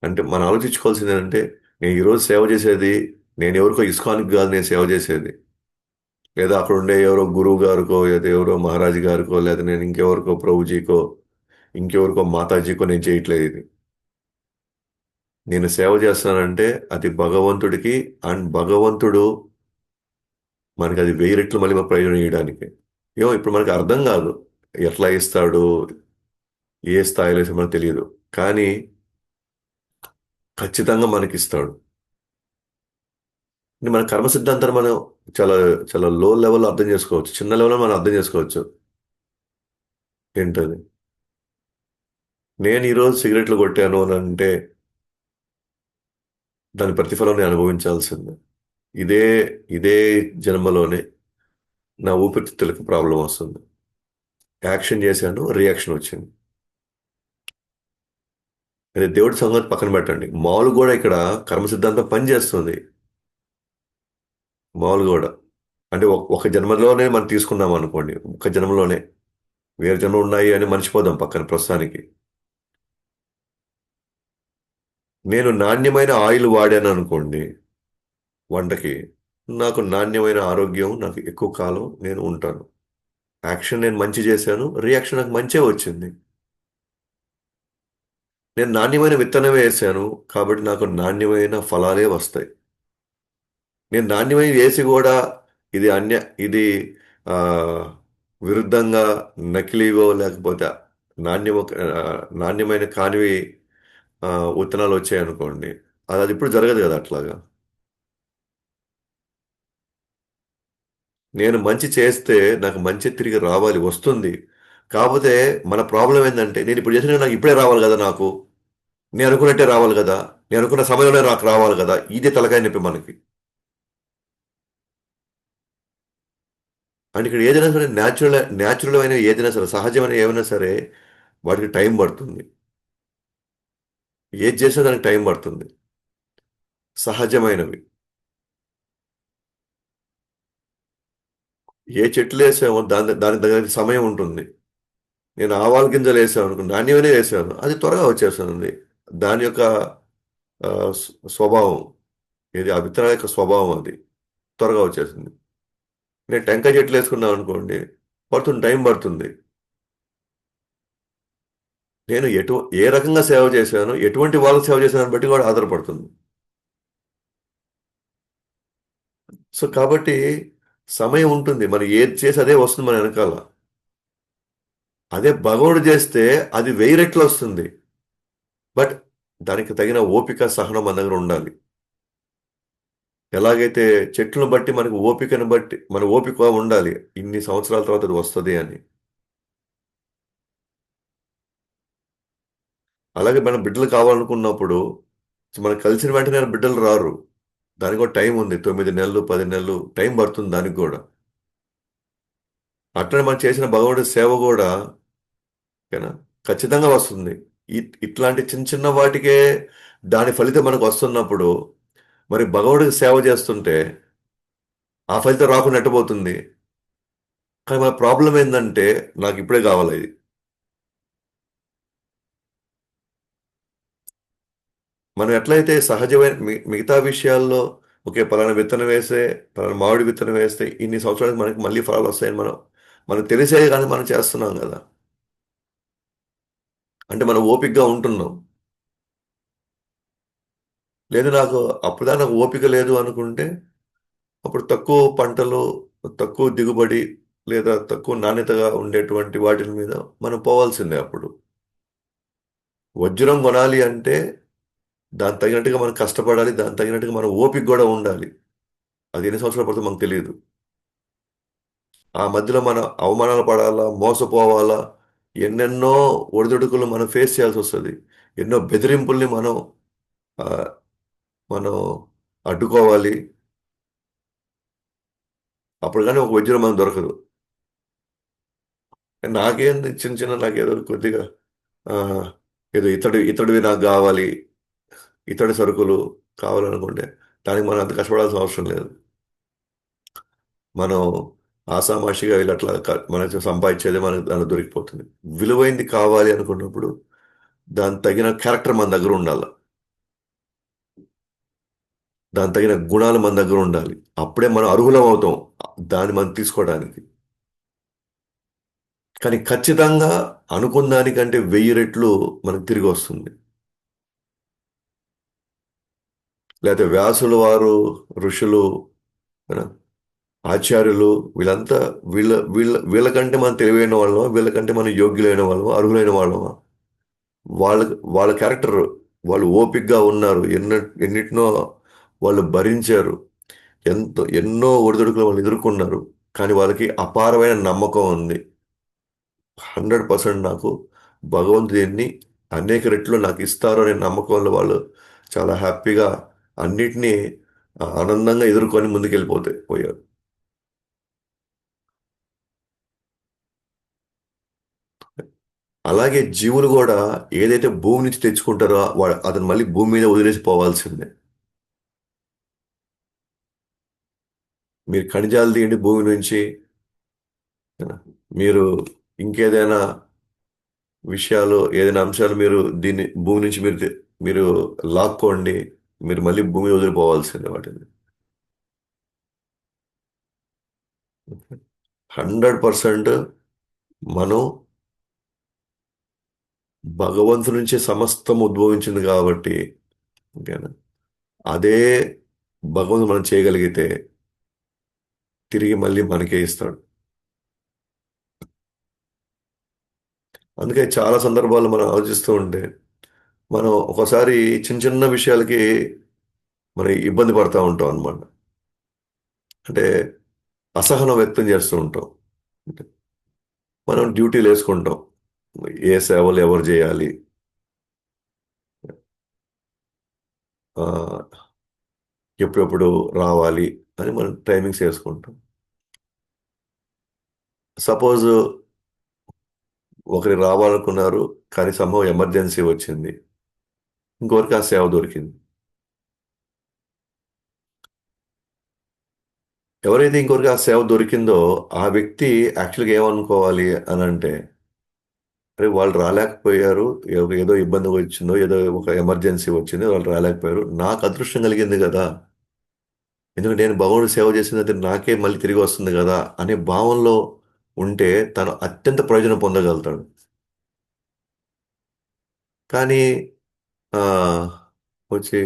అంటే మనం ఆలోచించుకోవాల్సింది ఏంటంటే, నేను ఈరోజు సేవ చేసేది నేను ఎవరికో ఇస్కాన్‌కి కాదు నేను సేవ చేసేది. లేదా అక్కడ ఉండే ఎవరో గురువు గారికో, లేదా ఎవరో మహారాజ్ గారికో, లేదా నేను ఇంకెవరికో ప్రభుజీకో, ఇంకెవరికో మాతాజీకో నేను చేయట్లేదు ఇది. నేను సేవ చేస్తున్నానంటే అది భగవంతుడికి అండ్ భగవంతుడు మనకి అది 1000 రెట్లు మళ్ళీ మన ప్రయోజనం ఇయడానికి. ఏమో ఇప్పుడు మనకు అర్థం కాదు. ఎట్లా ఇస్తాడు? ఏ స్థాయిలో ఇస్తాడో మనకు తెలియదు. కానీ ఖచ్చితంగా మనకిస్తాడు. మన కర్మ సిద్ధాంతాన్ని మనం చాలా చాలా లో లెవెల్‌లో అర్థం చేసుకోవచ్చు. చిన్న లెవెల్‌లో మనం అర్థం చేసుకోవచ్చు. ఏంటది? నేను ఈరోజు సిగరెట్లు కొట్టాను అనంటే, దాని ప్రతిఫలం నేను అనుభవించాల్సిందే. ఇదే ఇదే జన్మలోనే నా ఊపిరితిత్తులకు ప్రాబ్లం వస్తుంది. యాక్షన్ చేశాను, రియాక్షన్ వచ్చింది. అదే దేవుడి సంగతి పక్కన పెట్టండి. మామూలు కూడా ఇక్కడ కర్మ సిద్ధాంతం పనిచేస్తుంది. మామూలు కూడా అంటే ఒక జన్మలోనే మనం తీసుకున్నాం అనుకోండి. ఒక జన్మలోనే వేరే జన్మలు ఉన్నాయి అని మర్చిపోదాం పక్కన ప్రస్తుతానికి. నేను నాణ్యమైన ఆయిల్ వాడాను అనుకోండి వంటకి, నాకు నాణ్యమైన ఆరోగ్యం, నాకు ఎక్కువ కాలం నేను ఉంటాను. యాక్షన్ నేను మంచి చేశాను, రియాక్షన్ నాకు మంచే వచ్చింది. నేను నాణ్యమైన విత్తనం వేశాను కాబట్టి నాకు నాణ్యమైన ఫలాలే వస్తాయి. నేను నాణ్యమైన వేసి కూడా ఇది ఇది ఆ, విరుద్ధంగా నకిలీవో లేకపోతే నాణ్యమ నాణ్యమైన కానివి ఆ, విత్తనాలు వచ్చాయి అనుకోండి, అది ఇప్పుడు జరగదు కదా అట్లాగా. నేను మంచి చేస్తే నాకు మంచి తిరిగి రావాలి, వస్తుంది. కాకపోతే మన ప్రాబ్లం ఏంటంటే నేను ఇప్పుడు చేసిన నాకు ఇప్పుడే రావాలి కదా నాకు. నేను అనుకున్నట్టే రావాలి కదా. నేను అనుకున్న సమయంలోనే నాకు రావాలి కదా. ఇదే తలకాయ నొప్పి మనకి. అండ్ ఇక్కడ ఏదైనా సరే న్యాచురల్ అయిన ఏదైనా సరే సహజమైన ఏమైనా సరే వాటికి టైం పడుతుంది. ఏది చేసినా దానికి టైం పడుతుంది. సహజమైనవి ఏ చెట్లు వేసామో దానికి తగిన సమయం ఉంటుంది. నేను ఆవాల గింజలు వేసాను అనుకో, నాణ్యమనే వేసాను, అది త్వరగా వచ్చేస్తుంది. దాని యొక్క ఆ, స్వభావం, ఇది ఆ విత్తనాల యొక్క స్వభావం, అది త్వరగా వచ్చేసింది. నేను టెంకాయ చెట్లు వేసుకున్నాను అనుకోండి, పడుతుంది, టైం పడుతుంది. నేను ఏ రకంగా సేవ చేశాను, ఎటువంటి వాళ్ళకి సేవ చేశాను బట్టి కూడా ఆధారపడుతుంది. సో కాబట్టి సమయం ఉంటుంది, మనం ఏది చేసి అదే వస్తుంది మన వెనకాల. అదే భగవానుడు చేస్తే అది 1000 రెట్లు వస్తుంది. బట్ దానికి తగిన ఓపిక సహనం మన దగ్గర ఉండాలి. ఎలాగైతే చెట్లను బట్టి మనకు ఓపికను బట్టి మన ఓపిక ఉండాలి, ఇన్ని సంవత్సరాల తర్వాత అది వస్తుంది అని. అలాగే మనం బిడ్డలు కావాలనుకున్నప్పుడు మనకు కలిసిన వెంటనే బిడ్డలు రారు. దానికి కూడా టైం ఉంది, 9 నెలలు 10 నెలలు టైం పడుతుంది దానికి కూడా. అట్లనే మనం చేసిన భగవంతుడి సేవ కూడా ఓకేనా, ఖచ్చితంగా వస్తుంది. ఇట్లాంటి చిన్న చిన్న వాటికే దాని ఫలితం మనకు వస్తున్నప్పుడు మరి భగవంతుడికి సేవ చేస్తుంటే ఆ ఫలితం రాకుండా ఎట్టబోతుంది. కానీ మన ప్రాబ్లం ఏంటంటే నాకు ఇప్పుడే కావాలి ఇది. మనం ఎట్లయితే సహజమైన మిగతా విషయాల్లో ఓకే పలానా విత్తనం వేస్తే, పలానా మామిడి విత్తనం వేస్తే ఇన్ని సంవత్సరాలకు మనకి మళ్ళీ ఫలాలు వస్తాయని మనకు తెలిసే కానీ మనం చేస్తున్నాం కదా. అంటే మనం ఓపికగా ఉంటున్నాం. లేదు నాకు అప్పుడుదా నాకు ఓపిక లేదు అనుకుంటే అప్పుడు తక్కువ పంటలు, తక్కువ దిగుబడి లేదా తక్కువ నాణ్యతగా ఉండేటువంటి వాటి మీద మనం పోవాల్సిందే అప్పుడు. వజ్రం కొనాలి అంటే దానికి తగినట్టుగా మనం కష్టపడాలి, దానికి తగినట్టుగా మనం ఓపిక కూడా ఉండాలి. అది ఎన్ని సంవత్సరాలు పడుతుందో మనకు తెలియదు. ఆ మధ్యలో మనం అవమానాలు పడాలా, మోసపోవాలా, ఎన్నెన్నో ఒడిదుడుకులు మనం ఫేస్ చేయాల్సి వస్తుంది. ఎన్నో బెదిరింపుల్ని ఆ, మనం అడ్డుకోవాలి. అప్పుడు కానీ ఒక వజ్రం మనకు దొరకదు. నాకేంది చిన్న చిన్న నాకేదో కొద్దిగా ఆ, ఏదో ఇతడివి నాకు కావాలి, ఇతడి సరుకులు కావాలనుకుంటే దానికి మనం అంత కష్టపడాల్సిన అవసరం లేదు. మనం ఆసామాషిగా వీళ్ళు అట్లా మనకు సంపాదించేది మనకు దానికి దొరికిపోతుంది. విలువైంది కావాలి అనుకున్నప్పుడు దానికి తగిన క్యారెక్టర్ మన దగ్గర ఉండాలి, దానికి తగిన గుణాలు మన దగ్గర ఉండాలి. అప్పుడే మనం అర్హులం అవుతాం దాన్ని మనం తీసుకోవడానికి. కానీ ఖచ్చితంగా అనుకున్న దానికంటే 1000 రెట్లు మనకు తిరిగి వస్తుంది. లేకపోతే వ్యాసులు వారు, ఋషులు, ఏనా, ఆచార్యులు, వీళ్ళంతా వీళ్ళకంటే మనం తెలివైన వాళ్ళమా, వీళ్ళకంటే మనం యోగ్యులైన వాళ్ళమా, అర్హులైన వాళ్ళమా? వాళ్ళ క్యారెక్టర్, వాళ్ళు ఓపికగా ఉన్నారు, ఎన్నిటినో వాళ్ళు భరించారు, ఎన్నో ఒడిదుడుకులు వాళ్ళు ఎదుర్కొన్నారు. కానీ వాళ్ళకి అపారమైన నమ్మకం ఉంది. 100% నాకు భగవంతుడు దీన్ని అనేక రెట్లు నాకు ఇస్తారు అనే నమ్మకంలో వాళ్ళు చాలా హ్యాపీగా అన్నిటినీ ఆనందంగా ఎదుర్కొని ముందుకెళ్ళిపోతే పోయారు. అలాగే జీవులు కూడా ఏదైతే భూమి నుంచి తెచ్చుకుంటారో అతను మళ్ళీ భూమి మీద వదిలేసి పోవాల్సిందే. మీరు ఖనిజాలు తీయండి భూమి నుంచి, మీరు ఇంకేదైనా విషయాలు ఏదైనా అంశాలు మీరు దీన్ని భూమి నుంచి మీరు లాక్కోండి, మీరు మళ్ళీ భూమి మీద వదిలిపోవాల్సిందే వాటిని. 100% మనం భగవంతు నుంచే సమస్తం ఉద్భవించింది కాబట్టి, ఓకేనా, అదే భగవంతుడు మనం చేయగలిగితే తిరిగి మళ్ళీ మనకే ఇస్తాడు. అందుకే చాలా సందర్భాల్లో మనం ఆలోచిస్తూ ఉంటే మనం ఒకసారి చిన్న చిన్న విషయాలకి మనం ఇబ్బంది పడతా ఉంటాం అన్నమాట. అంటే అసహనం వ్యక్తం చేస్తూ ఉంటాం. అంటే మనం డ్యూటీలు వేసుకుంటాం, ఏ సేవలు ఎవరు చేయాలి, ఆ, ఎప్పుడెప్పుడు రావాలి అని మనం టైమింగ్స్ వేసుకుంటాం. సపోజ్ ఒకరి రావాలనుకున్నారు, కానీ సంభవం ఎమర్జెన్సీ వచ్చింది, ఇంకొకరికి ఆ సేవ దొరికింది. ఎవరైతే ఇంకొకరికి ఆ సేవ దొరికిందో ఆ వ్యక్తి యాక్చువల్గా ఏమనుకోవాలి అని అంటే, అరే వాళ్ళు రాలేకపోయారు, ఏదో ఇబ్బంది వచ్చిందో, ఏదో ఒక ఎమర్జెన్సీ వచ్చిందో వాళ్ళు రాలేకపోయారు, నాకు అదృష్టం కలిగింది కదా, ఎందుకంటే నేను భగవానుడు సేవ చేసింది అది నాకే మళ్ళీ తిరిగి వస్తుంది కదా అనే భావంలో ఉంటే తను అత్యంత ప్రయోజనం పొందగలుగుతాడు. కానీ ఆ, వచ్చి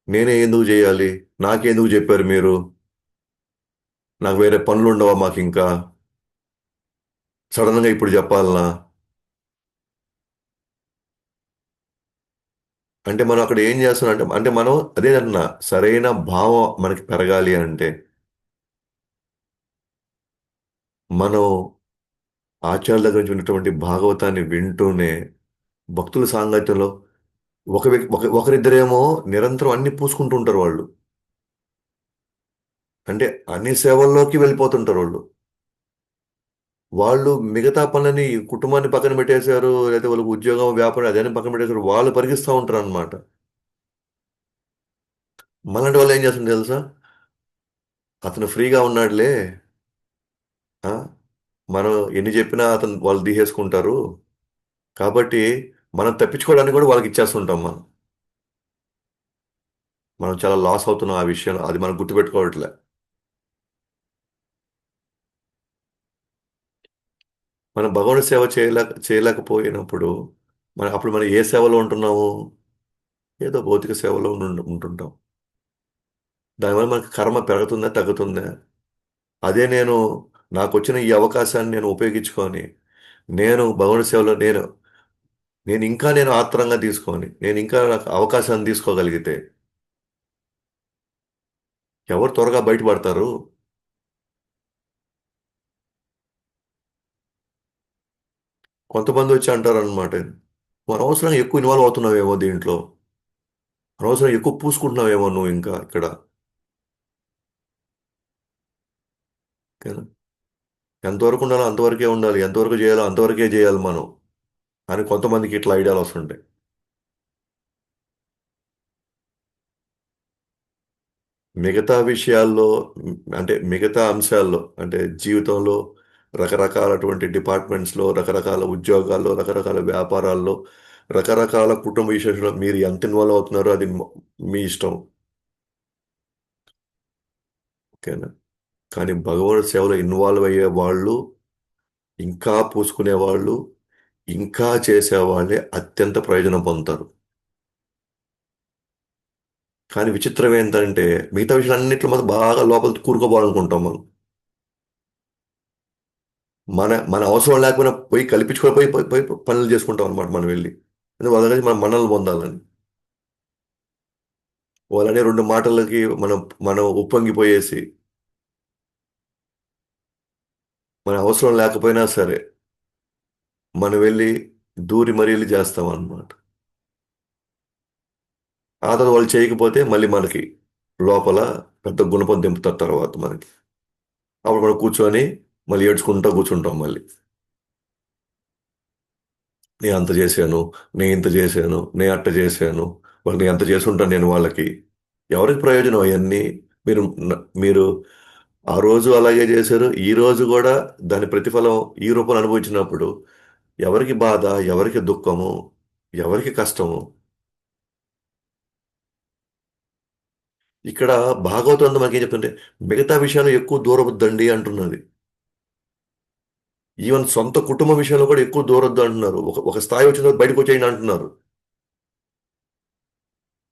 నేనే ఎందుకు చేయాలి, నాకెందుకు చెప్పారు మీరు, నాకు వేరే పనులు ఉండవా మాకు ఇంకా, సడన్గా ఇప్పుడు చెప్పాలనా, అంటే మనం అక్కడ ఏం చేస్తున్నాం అంటే అంటే మనం అదే అన్నా సరైన భావం మనకి పెరగాలి అంటే మనం ఆచార్యుల దగ్గర నుంచి ఉన్నటువంటి భాగవతాన్ని వింటూనే భక్తుల సాంగత్యంలో ఒకరిద్దరేమో నిరంతరం అన్ని పూసుకుంటూ ఉంటారు వాళ్ళు. అంటే అన్ని సేవల్లోకి వెళ్ళిపోతుంటారు వాళ్ళు. వాళ్ళు మిగతా పనులని కుటుంబాన్ని పక్కన పెట్టేశారు, లేదా వాళ్ళకి ఉద్యోగం వ్యాపారం అదని పక్కన పెట్టేశారు, వాళ్ళు పరిగిస్తూ ఉంటారు అనమాట. మనలాంటి వాళ్ళు ఏం చేస్తుంది తెలుసా, అతను ఫ్రీగా ఉన్నాడులే, ఆ, మనం ఎన్ని చెప్పినా అతను వాళ్ళు తీసేసుకుంటారు, కాబట్టి మనం తప్పించుకోవడానికి కూడా వాళ్ళకి ఇచ్చేస్తుంటాం మనం. మనం చాలా లాస్ అవుతున్నాం ఆ విషయంలో, అది మనం గుర్తుపెట్టుకోవట్లే. మనం భగవాన్ సేవ చేయలేకపోయినప్పుడు మనం ఏ సేవలో ఉంటున్నాము, ఏదో భౌతిక సేవలో ఉంటుంటాం. దానివల్ల మనకి కర్మ పెరుగుతుందా తగ్గుతుందా. అదే నాకు వచ్చిన ఈ అవకాశాన్ని నేను ఉపయోగించుకొని నేను భగవాన్ సేవలో నేను ఆత్రంగా తీసుకొని నేను ఇంకా నాకు అవకాశాన్ని తీసుకోగలిగితే ఎవరు త్వరగా బయటపడతారు. కొంతమంది వచ్చి అంటారు అనమాట, మనం అవసరంగా ఎక్కువ ఇన్వాల్వ్ అవుతున్నావేమో దీంట్లో, అనవసరం ఎక్కువ పూసుకుంటున్నావేమో నువ్వు ఇంకా ఇక్కడ, ఓకేనా? ఎంతవరకు ఉండాలో అంతవరకే ఉండాలి, ఎంతవరకు చేయాలో అంతవరకే చేయాలి మనం అని కొంతమందికి ఇట్లా ఐడియాలు వస్తుంటాయి. మిగతా విషయాల్లో అంటే మిగతా అంశాల్లో అంటే జీవితంలో రకరకాలటువంటి డిపార్ట్మెంట్స్లో, రకరకాల ఉద్యోగాల్లో, రకరకాల వ్యాపారాల్లో, రకరకాల కుటుంబ విశేషాల్లో మీరు ఎంత ఇన్వాల్వ్ అవుతున్నారో అది మీ ఇష్టం, ఓకేనా. కానీ భగవంతుడి సేవలో ఇన్వాల్వ్ అయ్యే వాళ్ళు, ఇంకా పూసుకునే వాళ్ళు, ఇంకా చేసేవాళ్ళే అత్యంత ప్రయోజనం పొందుతారు. కానీ విచిత్రం ఏంటంటే మిగతా విషయాలన్నింటిలో మనం బాగా లోపల కూరుకోపోవాలనుకుంటాం మనం. మన అవసరం లేకపోయినా పోయి కల్పించుకొని పోయి పనులు చేసుకుంటాం అనమాట మనం వెళ్ళి. ఎందుకంటే వాళ్ళ దగ్గర మనం మనల్ని పొందాలని. వాళ్ళనే రెండు మాటలకి మనం మనం ఉప్పొంగిపోయేసి మన అవసరం లేకపోయినా సరే మనం వెళ్ళి దూరి మరీ వెళ్ళి చేస్తాం అనమాట. ఆ తర్వాత వాళ్ళు చేయకపోతే మళ్ళీ మనకి లోపల పెద్ద గుణపం దింపుతారు తర్వాత మనకి. అప్పుడు మనం కూర్చొని మళ్ళీ ఏడ్చుకుంటా కూర్చుంటాం మళ్ళీ. నేను అంత చేశాను, నేను ఇంత చేశాను, నేను అట్ట చేశాను, వాళ్ళు నేను ఎంత చేసుంటాను నేను వాళ్ళకి. ఎవరికి ప్రయోజనం అయన్నీ? మీరు మీరు ఆ రోజు అలాగే చేశారు. ఈ రోజు కూడా దాని ప్రతిఫలం ఈ రూపంలో అనుభవించినప్పుడు ఎవరికి బాధ, ఎవరికి దుఃఖము, ఎవరికి కష్టము? ఇక్కడ భాగవతం అంతా మనకేం చెప్తుంటే మిగతా విషయాలు ఎక్కువ దూరవద్దండి అంటున్నది. ఈవెన్ సొంత కుటుంబ విషయంలో కూడా ఎక్కువ దూరొద్దు అంటున్నారు. ఒక ఒక స్థాయి వచ్చిన తర్వాత బయటకొచ్చేయండి అంటున్నారు.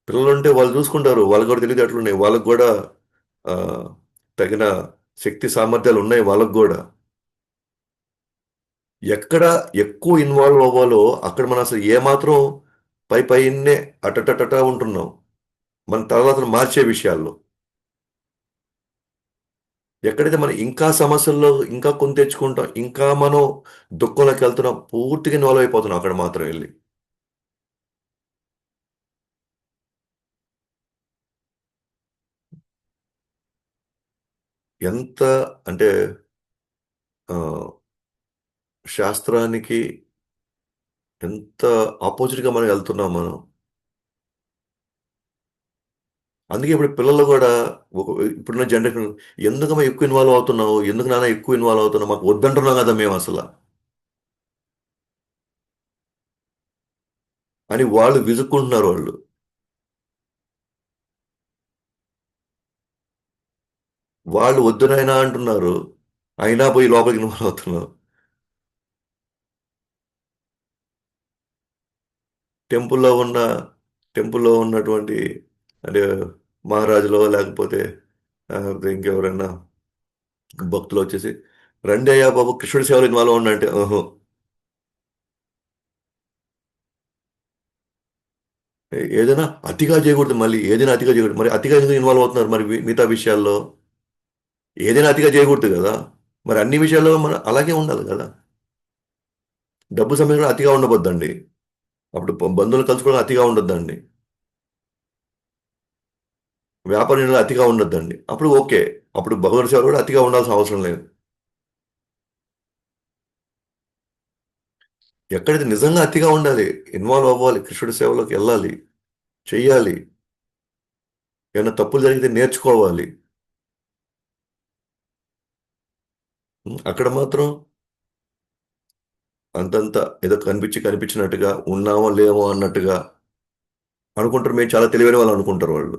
పిల్లలుంటే వాళ్ళు చూసుకుంటారు. వాళ్ళకి కూడా తెలివితేటలున్నాయి. వాళ్ళకి గూడా ఆహ్, తగిన శక్తి సామర్థ్యాలున్నాయి వాళ్ళకి గూడా. ఎక్కడ ఎక్కువ ఇన్వాల్వ్ అవ్వాలో అక్కడ మనం అసలు ఏమాత్రం పైపైనే అటటటటా ఉంటున్నాం. మన తలరాతను మార్చే విషయాల్లో. ఎక్కడైతే మనం ఇంకా సమస్యల్లో ఇంకా కొని తెచ్చుకుంటాం, ఇంకా మనం దుఃఖంలోకెళ్తున్నాం, పూర్తిగా ఇన్వాల్వ్ అయిపోతున్నాం అక్కడ మాత్రం ఎళ్లి. ఎంత అంటే ఆహ్, శాస్త్రానికి ఎంత అపోజిట్‌గా మనం ఎళ్తున్నాం మనం. అందుకే ఇప్పుడు పిల్లలు గూడా ఒక ఇప్పుడున్న జనరేషన్ "ఎందుకమ్మా ఎక్కువ ఇన్వాల్వ్ అవుతున్నావు? ఎందుకు నాన్న ఎక్కువ ఇన్వాల్వ్ అవుతున్నావు? మాకు వద్దంటున్నాం గదా మేమసల" అని వాళ్ళు విసుక్కుంటున్నారు వాళ్ళు. వాళ్ళు "వద్దు నాయనా" అంటున్నారు. అయినా పోయి లోపలికి ఇన్వాల్వ్ అవుతున్నాం. టెంపుల్‌లో ఉన్న టెంపుల్‌లో ఉన్నటువంటి అంటే మహారాజులో లేకపోతే ఇంకెవరైనా భక్తులొచ్చేసి "రండయ్యా బాబు కృష్ణుడి సేవలో ఇన్వాల్వ్ అవ్వండి" అంటే "ఓహో! ఏదైనా అతిగా చేయకూడదు మళ్ళీ. ఏదైనా అతిగా చేయకూడదు. మరి అతిగా ఎందుకు ఇన్వాల్వ్ అవుతున్నారు మరి మిగతా విషయాల్లో? ఏదైనా అతిగా చేయకూడదు గదా! మరి అన్ని విషయాల్లో మనం అలాగే ఉండాలి గదా! డబ్బు సమయంలో అతిగా ఉండబోద్దండి. అప్పుడు బంధువులు కలుసుకోవడం అతిగా ఉండొద్దండి. వ్యాపార నిర్ణయాలు అతిగా ఉండొద్దండి. అప్పుడు ఓకే. అప్పుడు భగవత్ సేవలో కూడా అతిగా ఉండాల్సిన అవసరం లేదు. ఎక్కడైతే నిజంగా అతిగా ఉండాలి. ఇన్వాల్వ్ అవ్వాలి. కృష్ణుడి సేవలోకెళ్ళాలి. చెయ్యాలి. ఏమైనా తప్పులు జరిగితే నేర్చుకోవాలి. అక్కడ మాత్రం అంతంత ఏదో కనిపించినట్టుగా ఉన్నామో లేమో అన్నట్టుగా అనుకుంటారు. మేము చాలా తెలివైన వాళ్ళం అనుకుంటారు వాళ్ళు.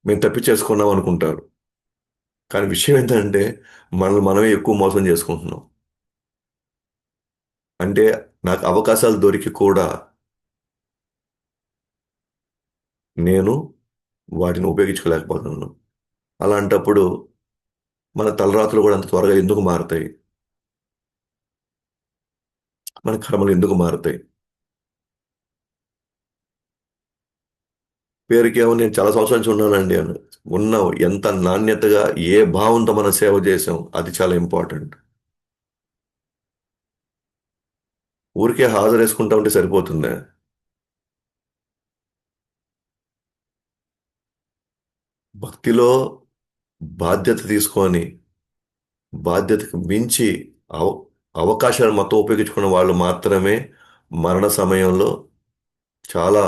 మేము తప్పిచ్చేసుకున్నాం అనుకుంటారు. కానీ విషయం ఏంటంటే మనల్ని మనమే ఎక్కువ మోసం చేసుకుంటున్నాం. అంటే నాకు అవకాశాలు దొరికి కూడా నేను వాటిని ఉపయోగించుకోలేకపోతున్నాను. అలాంటప్పుడు మన తలరాతలు కూడా అంత త్వరగా ఎందుకు మారతాయి? మన కర్మలు ఎందుకు మారతాయి? పేరుకేమో నేను చాలా సంవత్సరాల నుంచి ఉన్నానండి అని. ఉన్నాం. ఎంత నాణ్యతగా ఏ భావంతో మనం సేవ చేసాం అది చాలా ఇంపార్టెంట్. ఊరికే హాజరేసుకుంటా ఉంటే సరిపోతుందా? భక్తిలో బాధ్యత తీసుకొని, బాధ్యతకు మించి అవ అవకాశాలు మొత్తం ఉపయోగించుకున్న వాళ్ళు మాత్రమే మరణ సమయంలో చాలా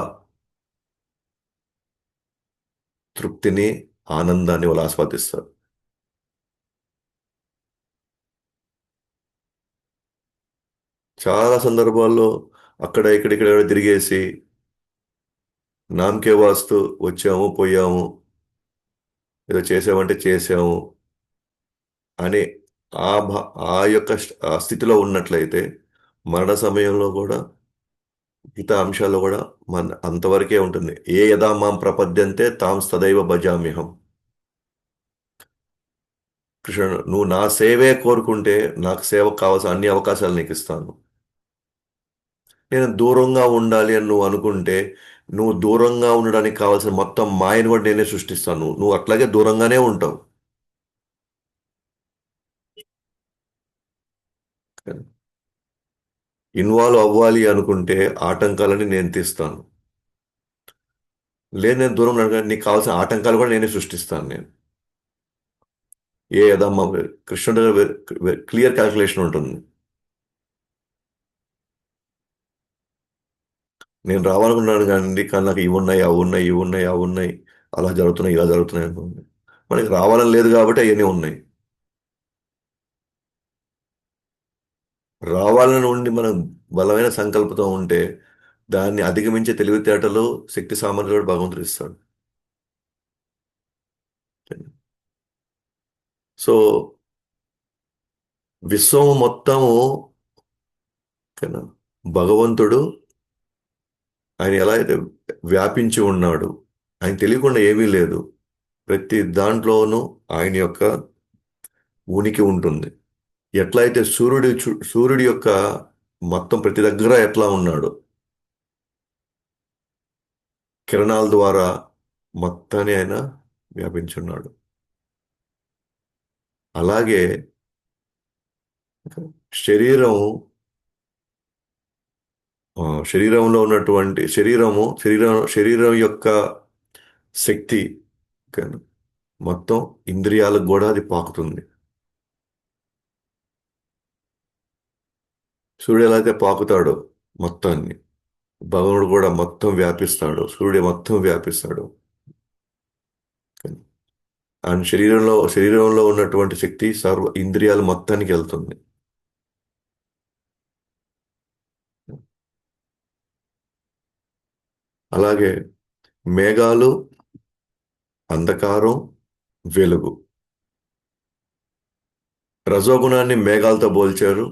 తృప్తిని, ఆనందాన్ని వాళ్ళు ఆస్వాదిస్తారు. చాలా సందర్భాల్లో అక్కడ, ఇక్కడ తిరిగేసి నామకే వాస్తు వచ్చాము, పోయాము, ఏదో చేసామంటే చేసాము అనే ఆ భ ఆ యొక్క ఆ స్థితిలో ఉన్నట్లయితే మరణ సమయంలో గూడా మిగతా అంశాల్లో గూడా అంతవరకే ఉంటుంది. ఏ యదా మాం ప్రపద్యంతే తాం తదైవ భజామ్యహం. కృష్ణుడు నువ్వు నా సేవే కోరుకుంటే నాకు సేవకు కావాల్సిన అన్ని అవకాశాలు నీకిస్తాను. నేను దూరంగా ఉండాలి అని నువ్వు అనుకుంటే, నువ్వు దూరంగా ఉండడానికి కావాల్సిన మొత్తం మాయను గూడా నేనే సృష్టిస్తాను. నువ్వు అట్లాగే దూరంగానే ఉంటావు. ఇన్వాల్వ్ అవ్వాలి అనుకుంటే ఆటంకాలని నేను తీస్తాను. లేదు నేను దూరం నడక నీకు కావాల్సిన ఆటంకాలు కూడా నేనే సృష్టిస్తాను నేను. యథమ్మ కృష్ణుడి దగ్గర క్లియర్ క్యాల్కులేషన్ ఉంటుంది. నేను రావాలనుకున్నాను కానీ నాకు ఇవి ఉన్నాయి, అవి ఉన్నాయి, ఇవి ఉన్నాయి, అవి ఉన్నాయి, అలా జరుగుతున్నాయి, ఇలా జరుగుతున్నాయి అనుకోండి. మనకి రావాలని లేదు కాబట్టి అవన్నీ ఉన్నాయి. రావాలని ఉండి మనం బలమైన సంకల్పంతో ఉంటే దాన్ని అధిగమించే తెలివితేటలు, శక్తి సామర్థ్యాలు కూడా భగవంతుడు ఇస్తాడు. సో విశ్వం మొత్తము ఓకేనా, భగవంతుడు ఆయన ఎలా అయితే వ్యాపించి ఉన్నాడు, ఆయన తెలియకుండా ఏమీ లేదు. ప్రతి దాంట్లోనూ ఆయన యొక్క ఉనికి ఉంటుంది. ఎట్లా అయితే సూర్యుడి యొక్క మొత్తం ప్రతి దగ్గర ఎట్లా ఉన్నాడు, కిరణాల ద్వారా మొత్తాన్ని ఆయన వ్యాపించున్నాడు. అలాగే శరీరం శరీరంలో ఉన్నటువంటి శరీరం యొక్క శక్తి ఓకేనా, మొత్తం ఇంద్రియాలకు కూడా అది పాకుతుంది. సూర్యుడు ఎలా అయితే పాకుతాడో మొత్తాన్ని, భగవానుడు కూడా మొత్తం వ్యాపిస్తాడు, సూర్యుడు మొత్తం వ్యాపిస్తాడు. అండ్ శరీరంలో ఉన్నటువంటి శక్తి సర్వ ఇంద్రియాలు మొత్తానికి వెళ్తుంది. అలాగే మేఘాలు అంధకారం, వెలుగు. రజోగుణాన్ని మేఘాలతో పోల్చారు,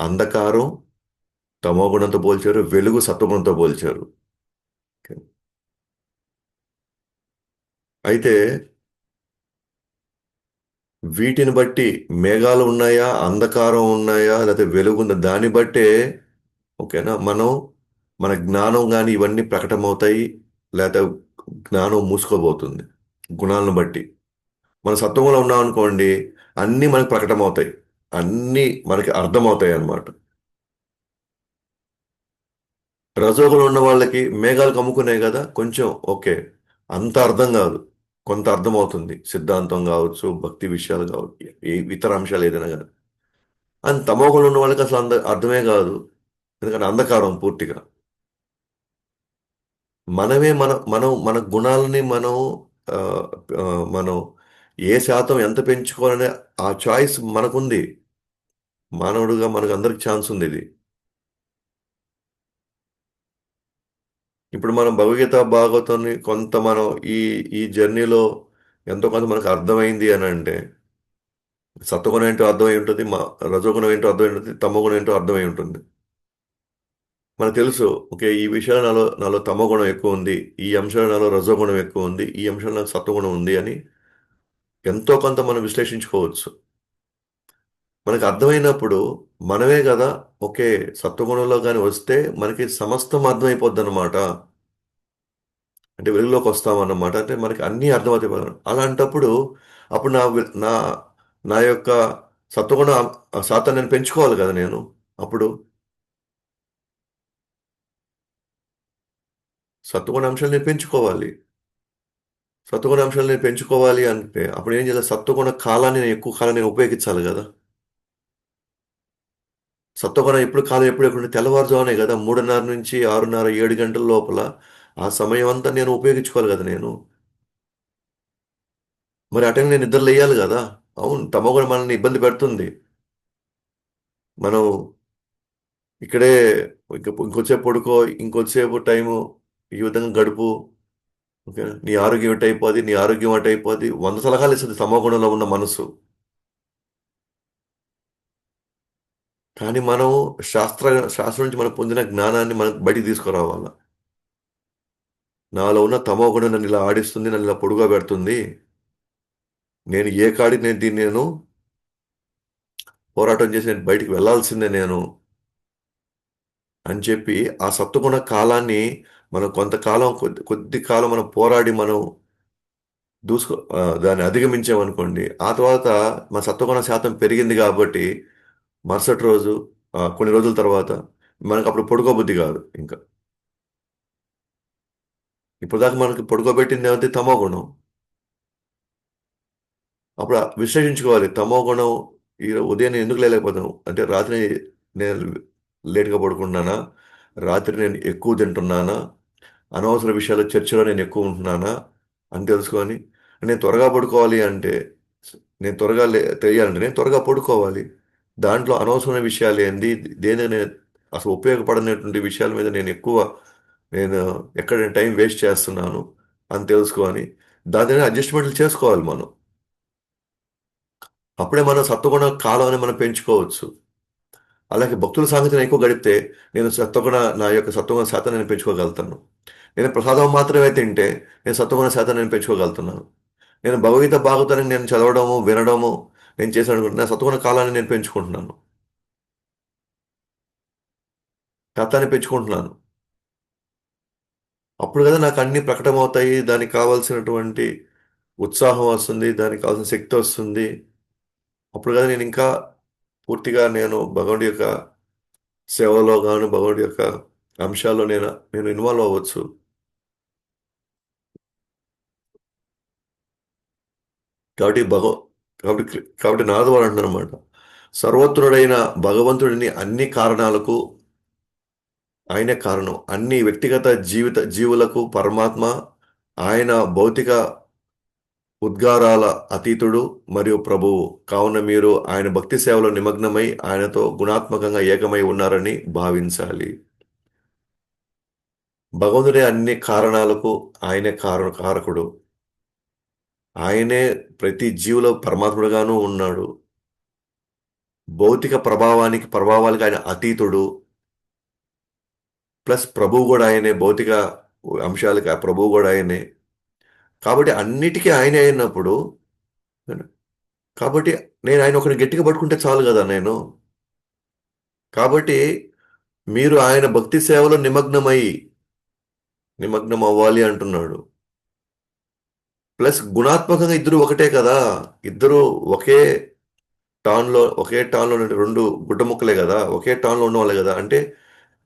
అంధకారం తమోగుణంతో పోల్చారు, వెలుగు సత్వగుణంతో పోల్చారు. అయితే వీటిని బట్టి మేఘాలు ఉన్నాయా, అంధకారం ఉన్నాయా, లేకపోతే వెలుగుందా, దాన్ని బట్టే ఓకేనా మన జ్ఞానం కానీ ఇవన్నీ ప్రకటమవుతాయి, లేకపోతే జ్ఞానం మూసుకోబోతుంది. గుణాలను బట్టి మన సత్వంలో ఉన్నాం అనుకోండి, అన్నీ మనకు ప్రకటమవుతాయి, అన్నీ మనకి అర్థమవుతాయి అన్నమాట. రజోగుణం ఉన్న వాళ్ళకి మేఘాలు కమ్ముకున్నాయి కదా, కొంచెం ఓకే, అంత అర్థం కాదు, కొంత అర్థం అవుతుంది, సిద్ధాంతం కావచ్చు, భక్తి విషయాలు కావచ్చు, ఇతర అంశాలు ఏదైనా కాదు. అని తమోగుణం ఉన్న వాళ్ళకి అసలు అర్థమే కాదు, ఎందుకంటే అంధకారం పూర్తిగా. మనమే మన గుణాలని ఆ, ఆ, మనం ఏ శాతం ఎంత పెంచుకోవాలనే ఆ చాయిస్ మనకుంది. మానవుడిగా మనకు అందరికి ఛాన్స్ ఉంది ఇది. ఇప్పుడు మనం భగవద్గీత భాగవతాన్ని కొంత మనం ఈ ఈ జర్నీలో ఎంతో కొంత మనకు అర్థమైంది అని అంటే, సత్వగుణం ఏంటో అర్థమై ఉంటుంది, రజోగుణం ఏంటో అర్థమై ఉంటుంది, తమోగుణం ఏంటో అర్థమై ఉంటుంది. మనకు తెలుసు, ఓకే, ఈ విషయాలు నాలో తమోగుణం ఎక్కువ ఉంది, ఈ అంశాలు నాలో రజోగుణం ఎక్కువ ఉంది, ఈ అంశాలు నాకు సత్వగుణం ఉంది అని ఎంతో కొంత మనం విశ్లేషించుకోవచ్చు. మనకు అర్థమైనప్పుడు మనమే కదా, ఓకే, సత్వగుణంలో కానీ వస్తే మనకి సమస్తం అర్థమైపోద్ది అనమాట. అంటే వెలుగులోకి వస్తామన్నమాట, అంటే మనకి అన్నీ అర్థమవుతాయి. అలాంటప్పుడు అప్పుడు నా నా యొక్క సత్వగుణ శాతాన్ని నేను పెంచుకోవాలి కదా నేను. అప్పుడు సత్వగుణ అంశాలు నేను పెంచుకోవాలి. సత్వగుణ అంశాలు నేను పెంచుకోవాలి అంటే అప్పుడు ఏం చేయాలి, సత్వగుణ కాలాన్ని నేను ఎక్కువ కాలం నేను ఉపయోగించాలి కదా. సత్వగుణం ఎప్పుడు తెల్లవారుజామునే కదా, 3:30 నుంచి 6:30 7 గంటల లోపల ఆ సమయం అంతా నేను ఉపయోగించుకోవాలి కదా నేను. మరి ఆ టైం నేను నిద్ర లేయాలి కదా. అవును, తమోగుణం మనల్ని ఇబ్బంది పెడుతుంది. మనం ఇక్కడే ఇంకొద్దిసేపు పడుకో, ఇంకొద్దిసేపు టైము ఈ విధంగా గడుపు, ఓకే, నీ ఆరోగ్యం ఎటు అయిపోద్ది, 100 సలహాలు ఇస్తుంది తమోగుణంలో ఉన్న మనసు. కానీ మనం శాస్త్రం నుంచి మనం పొందిన జ్ఞానాన్ని మనం బయటికి తీసుకురావాల. నాలో ఉన్న తమోగుణం నన్ను ఇలా ఆడిస్తుంది, నన్ను ఇలా పొడుగా పెడుతుంది, నేను ఏ కాడికి నేను పోరాటం చేసి నేను బయటికి వెళ్ళాల్సిందే నేను అని చెప్పి ఆ సత్వగుణ కాలాన్ని మనం కొంతకాలం కొద్ది కాలం మనం పోరాడి మనం దాన్ని అధిగమించామనుకోండి, ఆ తర్వాత మన సత్వగుణ శాతం పెరిగింది కాబట్టి మరుసటి రోజు కొన్ని రోజుల తర్వాత మనకు అప్పుడు పడుకోబుద్ధి కాదు ఇంకా. ఇప్పుడు దాకా మనకి పడుకోబెట్టింది ఏమైతే తమో గుణం. అప్పుడు విశ్లేషించుకోవాలి, తమో గుణం ఈ ఉదయం నేను ఎందుకు లేలేకపోతాను అంటే రాత్రి నేను లేట్గా పడుకుంటున్నానా, రాత్రి నేను ఎక్కువ తింటున్నానా, అనవసర విషయాల చర్చలో నేను ఎక్కువ ఉంటున్నానా అని తెలుసుకొని, నేను త్వరగా పడుకోవాలి అంటే, నేను త్వరగా తెలియాలంటే నేను త్వరగా పడుకోవాలి. దాంట్లో అనవసరమైన విషయాలు ఏంది, దేని నేను అసలు ఉపయోగపడనటువంటి విషయాల మీద నేను ఎక్కడ టైం వేస్ట్ చేస్తున్నాను అని తెలుసుకొని దాని మీద అడ్జస్ట్మెంట్లు చేసుకోవాలి మనం. అప్పుడే మనం సత్వగుణ కాలాన్ని మనం పెంచుకోవచ్చు. అలాగే భక్తుల సాంగత్యం ఎక్కువ గడిపితే నా యొక్క సత్వగుణ శాతం నేను పెంచుకోగలుగుతాను. నేను ప్రసాదం మాత్రమే తింటే నేను సత్వగుణ శాతం నేను పెంచుకోగలుగుతున్నాను. నేను భగవద్గీత భాగవతాన్ని నేను చదవడము, వినడము నేను చేశాను, నా సత్వగుణ కాలాన్ని నేను పెంచుకుంటున్నాను. శాతాన్ని పెంచుకుంటున్నాను. అప్పుడు కదా నాకు అన్ని ప్రకటమవుతాయి. దానికి కావాల్సినటువంటి ఉత్సాహం వస్తుంది. దానికి కావాల్సిన శక్తి వస్తుంది. అప్పుడు కదా నేను ఇంకా పూర్తిగా నేను భగవంతుడి యొక్క సేవలో గాను, భగవంతుడి యొక్క అంశాల్లో నేను ఇన్వాల్వ్ అవ్వచ్చు. కాబట్టి కాబట్టి నారద వారు అంటున్నారన్నమాట, సర్వోత్తరుడైన భగవంతుడిని అన్ని కారణాలకు ఆయనే కారణం. అన్ని వ్యక్తిగత జీవులకు పరమాత్మ. ఆయన భౌతిక ఉద్గారాల అతీతుడు మరియు ప్రభువు. కావున మీరు ఆయన భక్తి సేవలో నిమగ్నమై ఆయనతో గుణాత్మకంగా ఏకమై ఉన్నారని భావించాలి. భగవంతుడే అన్ని కారణాలకు ఆయనే కారకుడు. ఆయనే ప్రతి జీవులో పరమాత్ముడుగాను ఉన్నాడు. భౌతిక ప్రభావాలకి ఆయన అతీతుడు. ప్లస్ ప్రభువు కూడా ఆయనే, భౌతిక అంశాలకి ఆ ప్రభువు కూడా ఆయనే. కాబట్టి అన్నిటికీ ఆయనే అయినప్పుడు, కాబట్టి నేను ఆయన ఒకరిని గట్టిగా పట్టుకుంటే చాలు కదా నేను. కాబట్టి మీరు ఆయన భక్తి సేవలో నిమగ్నం అవ్వాలి అంటున్నాడు. ప్లస్ గుణాత్మకంగా ఇద్దరు ఒకటే కదా. ఇద్దరు ఒకే టాన్లో రెండు గుడ్డ ముక్కలే కదా, ఒకే టాన్లో ఉన్నవాళ్ళే కదా. అంటే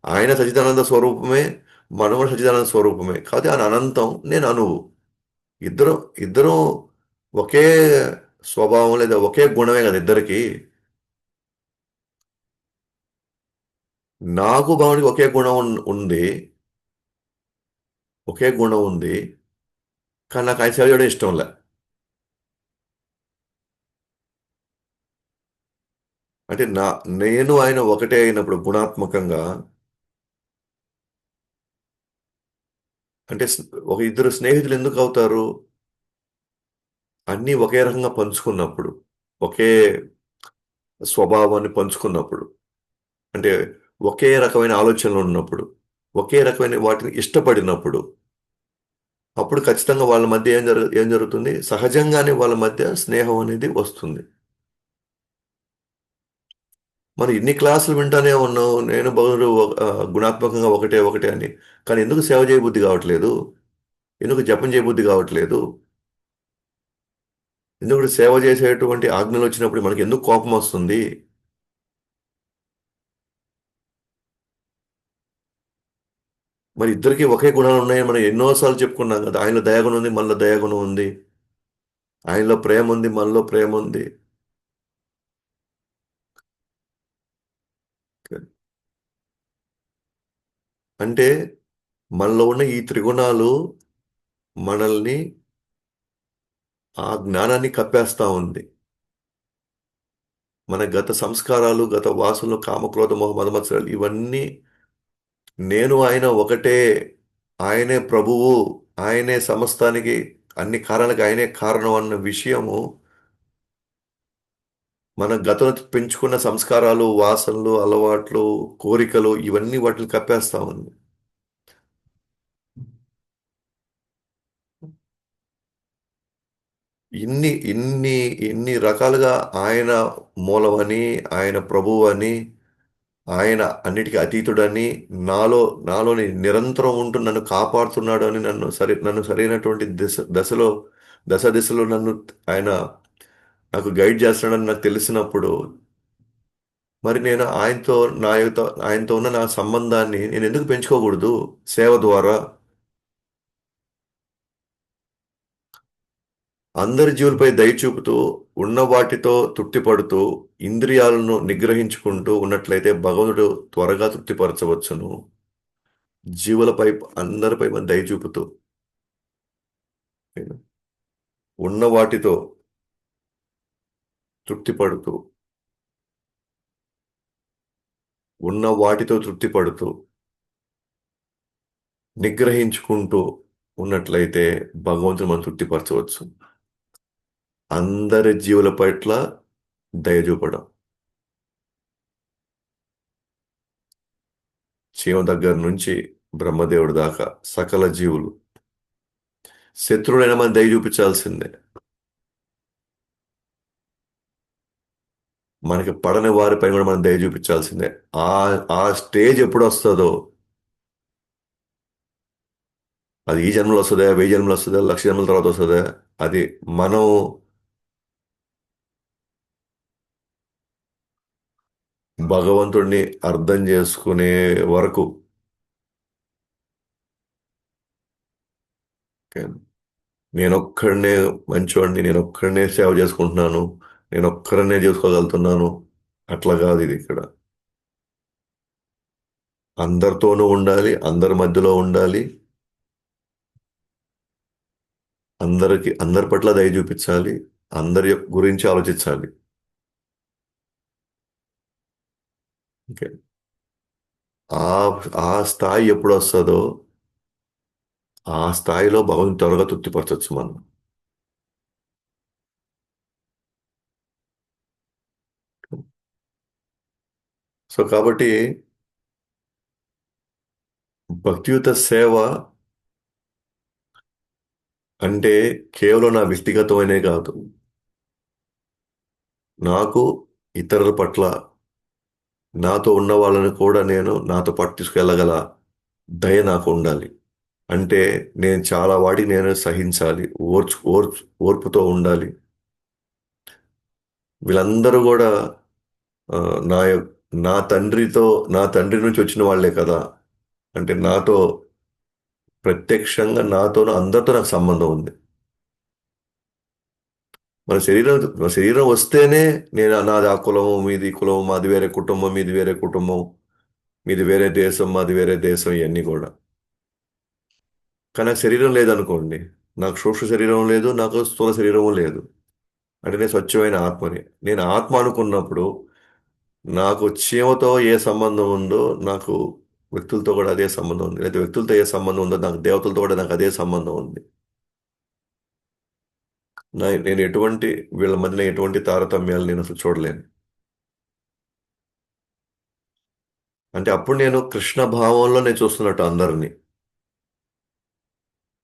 ఆయన సచ్చిదానంద స్వరూపమే, మనం కూడా సచ్చిదానంద స్వరూపమే. కాదు ఆయన అనంతం, నేను అణువు. ఇద్దరు ఇద్దరు ఒకే స్వభావం లేదా ఒకే గుణమే కదా ఇద్దరికి. నాకు భావనకి ఒకే గుణం ఉంది. ఒకే గుణం ఉంది. కానీ నాకు ఆయన సేవ చేయడం ఇష్టం లే. అంటే నేను ఆయన ఒకటే అయినప్పుడు గుణాత్మకంగా, అంటే ఒక ఇద్దరు స్నేహితులు ఎందుకు అవుతారు? అన్నీ ఒకే రకంగా పంచుకున్నప్పుడు, ఒకే స్వభావాన్ని పంచుకున్నప్పుడు, అంటే ఒకే రకమైన ఆలోచనలు ఉన్నప్పుడు, ఒకే రకమైన వాటిని ఇష్టపడినప్పుడు, అప్పుడు ఖచ్చితంగా వాళ్ళ మధ్య ఏం జరుగుతుంది? సహజంగానే వాళ్ళ మధ్య స్నేహం అనేది వస్తుంది. మనం ఇన్ని క్లాసులు వింటానే ఉన్నాం, నేను బదులు గుణాత్మకంగా ఒకటే ఒకటే అని. కానీ ఎందుకు సేవ చేయబుద్ధి కావట్లేదు? ఎందుకు జపం చేయబుద్ధి కావట్లేదు? ఎందుకు సేవ చేసేటువంటి ఆజ్ఞలు వచ్చినప్పుడు మనకి ఎందుకు కోపం వస్తుంది? మరి ఇద్దరికి ఒకే గుణాలు ఉన్నాయని మనం ఎన్నోసార్లు చెప్పుకున్నాం కదా. ఆయనలో దయాగుణం ఉంది, మనలో దయాగుణం ఉంది. ఆయనలో ప్రేమ ఉంది, మనలో ప్రేమ ఉంది. అంటే మనలో ఉన్న ఈ త్రిగుణాలు మనల్ని, ఆ జ్ఞానాన్ని కప్పేస్తా ఉంది. మన గత సంస్కారాలు, గత వాసనలు, కామక్రోధ మోహ మదమత్సరాలు ఇవన్నీ, నేను ఆయన ఒకటే, ఆయనే ప్రభువు, ఆయనే సమస్తానికి, అన్ని కారణాలకు ఆయనే కారణం అన్న విషయము మన గతంలో పెంచుకున్న సంస్కారాలు, వాసనలు, అలవాట్లు, కోరికలు ఇవన్నీ వాటిని కప్పేస్తా ఉంది. ఇన్ని ఇన్ని ఇన్ని రకాలుగా ఆయన మూలమని, ఆయన ప్రభువు అని, ఆయన అన్నిటికీ అతీతుడని, నాలోని నిరంతరం ఉంటూ నన్ను కాపాడుతున్నాడు అని, నన్ను సరైనటువంటి దిశలో ఆయన నాకు గైడ్ చేస్తున్నాడని నాకు తెలిసినప్పుడు, మరి నేను ఆయనతో ఉన్న నా సంబంధాన్ని నేను ఎందుకు పెంచుకోకూడదు సేవ ద్వారా? అందరి జీవులపై దయ చూపుతూ ఉన్న వాటితో తృప్తిపడుతూ ఇంద్రియాలను నిగ్రహించుకుంటూ ఉన్నట్లయితే భగవంతుడు త్వరగా తృప్తిపరచవచ్చును. జీవులపై అందరిపై మన దయ చూపుతూ ఉన్న వాటితో తృప్తిపడుతూ ఉన్న వాటితో తృప్తిపడుతూ నిగ్రహించుకుంటూ ఉన్నట్లయితే భగవంతుడు మనం తృప్తిపరచవచ్చు. అందరి జీవుల పట్ల దయ చూపడం. చీమ దగ్గర నుంచి బ్రహ్మదేవుడి దాకా సకల జీవులు. శత్రువులైన మనం దయ చూపించాల్సిందే. మనకి పడని వారిపై కూడా మనం దయ చూపించాల్సిందే. ఆ ఆ స్టేజ్ ఎప్పుడు వస్తుందో, అది ఈ జన్మలో వస్తుందా, 1000 జన్మలు వస్తుందా, 1,00,000 జన్మల తర్వాత వస్తుందా, అది మనం భగవంతుడిని అర్థం చేసుకునే వరకు. నేనొక్కడినే మంచివాడిని, నేనొక్కడినే సేవ చేసుకుంటున్నాను, నేనొక్కడనే చేసుకోగలుగుతున్నాను, అట్లా కాదు ఇది ఇక్కడ. అందరితోనూ ఉండాలి, అందరి మధ్యలో ఉండాలి, అందరి పట్ల దయ చూపించాలి, గురించి ఆలోచించాలి. ఓకే. ఆ ఆ స్థాయి ఎప్పుడు వస్తుందో ఆ స్థాయిలో భగవంతుని త్వరగా తృప్తిపరచచ్చు మనం. సో కాబట్టి భక్తియుత సేవ అంటే కేవలం నా వ్యక్తిగతమైనే కాదు, నాకు ఇతరుల పట్ల, నాతో ఉన్న వాళ్ళని కూడా నేను నాతో పాటు తీసుకెళ్ళగల దయ నాకు ఉండాలి. అంటే నేను చాలా వాటికి నేను సహించాలి, ఓర్పుతో ఉండాలి. వీళ్ళందరూ కూడా ఆ, నా యొ- నా తండ్రితో నా తండ్రి నుంచి వచ్చిన వాళ్ళే కదా. అంటే నాతోనూ అందరితో నాకు సంబంధం ఉంది. మన శరీరం వస్తేనే నేను నాది ఆ కులము, మీది ఈ కులము, మాది వేరే కుటుంబం, మీది వేరే కుటుంబం, మీది వేరే దేశం, మాది వేరే దేశం, ఇవన్నీ కూడా. కానీ నాకు శరీరం లేదనుకోండి, నాకు సూక్ష్మ శరీరం లేదు, నాకు స్థూల శరీరము లేదు. అంటే నేను స్వచ్ఛమైన ఆత్మని. నేను ఆత్మ అనుకున్నప్పుడు నాకు చీమతో ఏ సంబంధం ఉందో నాకు వ్యక్తులతో కూడా అదే సంబంధం ఉంది. లేదా వ్యక్తులతో ఏ సంబంధం ఉందో నాకు దేవతలతో కూడా నాకు అదే సంబంధం ఉంది. నేను వీళ్ళ మధ్యన ఎటువంటి తారతమ్యాలు నేను అసలు చూడలేను. అంటే అప్పుడు నేను కృష్ణ భావంలో నేను చూస్తున్నట్టు అందరినీ.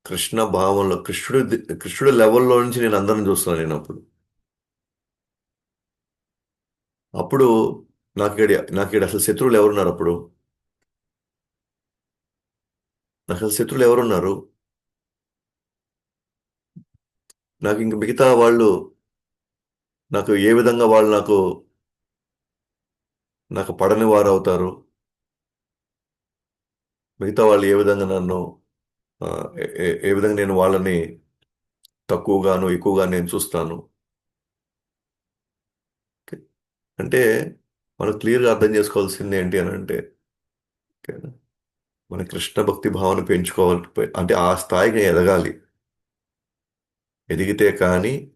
కృష్ణ భావంలో కృష్ణుడి లెవెల్లో నుంచి నేను అందరిని చూస్తున్నాను నేను అప్పుడు. అప్పుడు నాకిక్కడ అసలు శత్రువులు ఎవరున్నారు అప్పుడు? నాకు అసలు శత్రువులు ఎవరున్నారు? నాకు ఇంక మిగతా వాళ్ళు నాకు ఏ విధంగా వాళ్ళు నాకు పడని వారు అవుతారు? మిగతా వాళ్ళు ఏ విధంగా నన్ను ఆ, ఏ విధంగా నేను వాళ్ళని తక్కువగాను ఎక్కువగా నేను చూస్తాను? అంటే మనం క్లియర్గా అర్థం చేసుకోవాల్సింది ఏంటి అని అంటే, ఓకేనా? మన కృష్ణ భక్తి భావన పెంచుకోవాలి, అంటే ఆ స్థాయికి ఎదగాలి. ఎదిగితే కానీ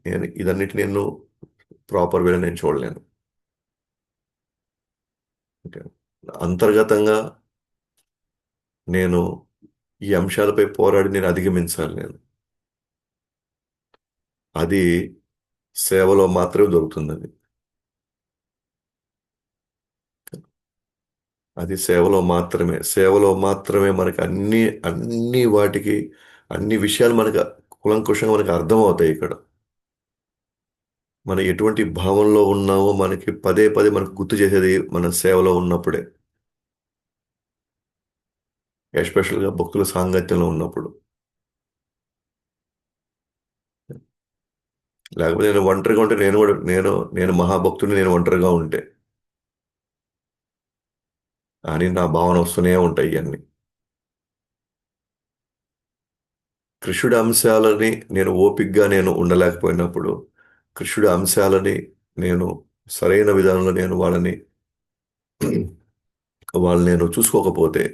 నేను ప్రాపర్ వేలో నేను చూడలేను. ఓకే. అంతర్గతంగా నేను ఈ అంశాలపై పోరాడి నేను అధిగమించాలి నేను. అది సేవలో మాత్రమే దొరుకుతుందని. అది సేవలో మాత్రమే మనకి అన్ని వాటికి అన్ని విషయాలు మనకు కులంకుషంగా మనకు అర్థమవుతాయి ఇక్కడ. మనం ఎటువంటి భావంలో ఉన్నామో మనకి పదే పదే మనకు గుర్తు చేసేది మన సేవలో ఉన్నప్పుడే, ఎస్పెషల్గా భక్తుల సాంగత్యంలో ఉన్నప్పుడు. లేకపోతే నేను ఒంటరిగా ఉంటే నేను కూడా నేను నేను మహాభక్తుడిని, నేను ఒంటరిగా ఉంటే అని నా భావన వస్తూనే ఉంటాయి ఇవన్నీ. కృష్ణుడి అంశాలని నేను ఓపికగా నేను ఉండలేకపోయినప్పుడు, కృష్ణుడి అంశాలని నేను సరైన విధానంలో నేను వాళ్ళని నేను చూసుకోకపోతే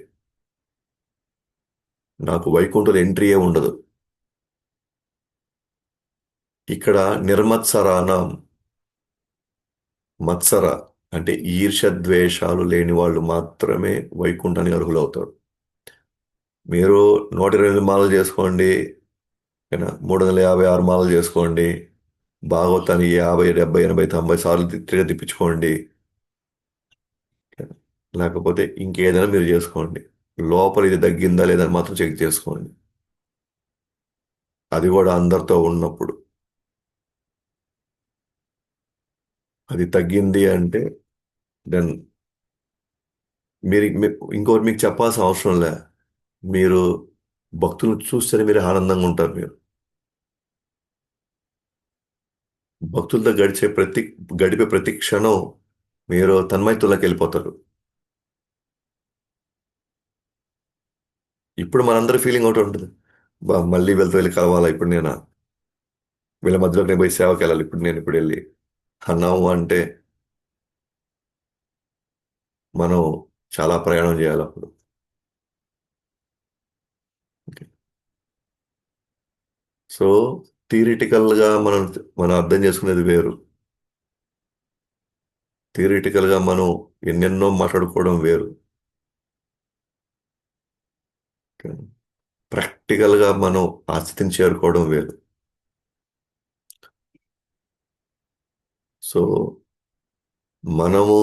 నాకు వైకుంఠంలో ఎంట్రీయే ఉండదు. ఇక్కడ నిర్మత్సరానం, మత్సర అంటే ఈర్ష్య ద్వేషాలు లేని వాళ్ళు మాత్రమే వైకుంఠానికి అర్హులవుతారు. మీరు 128 మాలలు చేసుకోండి, 356 మాలలు చేసుకోండి, భాగవతాన్ని 50 70 80 90 సార్లు తిప్పించుకోండి, లేకపోతే ఇంకేదైనా మీరు చేసుకోండి. లోపల ఇది తగ్గిందా లేదా అని మాత్రం చెక్ చేసుకోండి. అది కూడా అందరితో ఉన్నప్పుడు. అది తగ్గింది అంటే దెన్ ఇంకోటి మీకు చెప్పాల్సిన అవసరం లే. మీరు భక్తులను చూస్తేనే మీరు ఆనందంగా ఉంటారు. మీరు భక్తులతో గడిపే ప్రతి క్షణం మీరు తన్మయత్వంలోకి వెళ్ళిపోతారు. ఇప్పుడు మనందరి ఫీలింగ్ ఒకటి ఉంటుంది. మళ్ళీ వెళ్ళి కలవాలా ఇప్పుడు నేను, వీళ్ళ మధ్యలోకి నేను పోయి సేవకి వెళ్ళాలి ఇప్పుడు వెళ్ళి అన్నాము అంటే మనం చాలా ప్రయాణం చేయాలి అప్పుడు. సో థియరిటికల్గా మనం అర్థం చేసుకునేది వేరు. థియరిటికల్గా మనం ఎన్నెన్నో మాట్లాడుకోవడం వేరు. ప్రాక్టికల్గా మనం ఆ స్థితిని చేరుకోవడం వేరు. సో మనము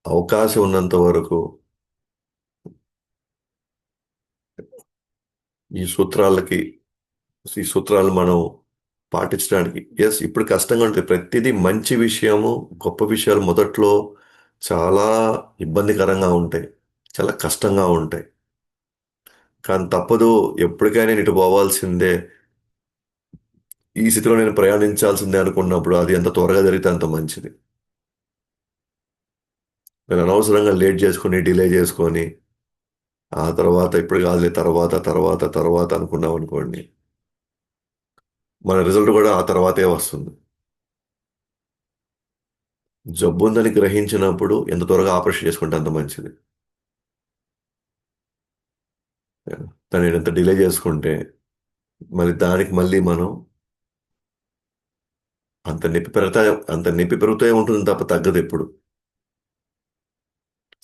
అవకాశం ఉన్నంత వరకు ఈ సూత్రాలకి ఈ సూత్రాలు మనం పాటించడానికి, ఎస్ ఇప్పుడు కష్టంగా ఉంటుంది. ప్రతిదీ మంచి విషయము, గొప్ప విషయాలు మొదట్లో చాలా ఇబ్బందికరంగా ఉంటాయి, చాలా కష్టంగా ఉంటాయి. కానీ తప్పదు, ఎప్పటికైనా నేను ఇటు పోవాల్సిందే, ఈ స్థితిలో నేను ప్రయాణించాల్సిందే అనుకున్నప్పుడు అది ఎంత త్వరగా జరిగితే అంత మంచిది. నేను అనవసరంగా లేట్ చేసుకొని డిలే చేసుకొని ఆ తర్వాత ఇప్పుడు కాదులే తర్వాత తర్వాత తర్వాత అనుకున్నాం అనుకోండి, మన రిజల్ట్ కూడా ఆ తర్వాతే వస్తుంది. జబ్బు ఉందని గ్రహించినప్పుడు ఎంత త్వరగా ఆపరేషన్ చేసుకుంటే అంత మంచిది. దాన్ని ఎంత డిలే చేసుకుంటే మరి దానికి మళ్ళీ మనం అంత నొప్పి పెరుగుతూ ఉంటుంది తప్ప తగ్గదు ఎప్పుడు.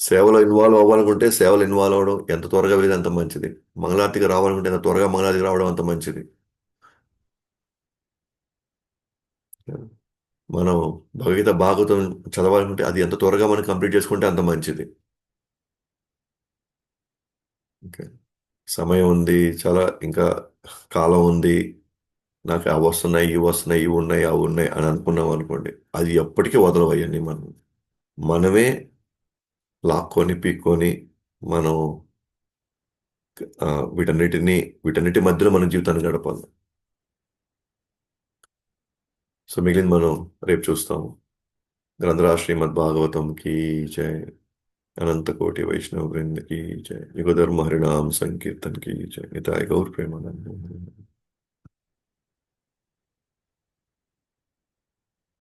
సేవలో ఇన్వాల్వ్ అవ్వాలనుకుంటే సేవలో ఇన్వాల్వ్ అవ్వడం ఎంత త్వరగా వెళ్ళేది అంత మంచిది. మంగళారతికి రావాలనుకుంటే ఎంత త్వరగా మంగళారతికి రావడం అంత మంచిది. మనం భగవద్గీత భాగవతం చదవాలనుకుంటే అది ఎంత త్వరగా మనం కంప్లీట్ చేసుకుంటే అంత మంచిది. ఓకే. సమయం ఉంది, చాలా ఇంకా కాలం ఉంది, నాకు అవి వస్తున్నాయి ఇవి వస్తున్నాయి ఇవి ఉన్నాయి అవి ఉన్నాయి అని అనుకున్నాం అనుకోండి, అది ఎప్పటికీ వదలవు అవన్నీ. మనమే లాక్కొని పీక్కొని మనం ఆ, వీటన్నిటిని వీటన్నిటి మధ్యలో మన జీవితాన్ని గడపాలి. సో మిగిలిన మనం రేపు చూస్తాము. గ్రంథరా శ్రీమద్ భాగవతం की जय, अनंत कोटि वैष्णव वृंद की जय, युगधर्म हरिनाम संकीर्तन की जय, निताय गौर प्रेमानंद।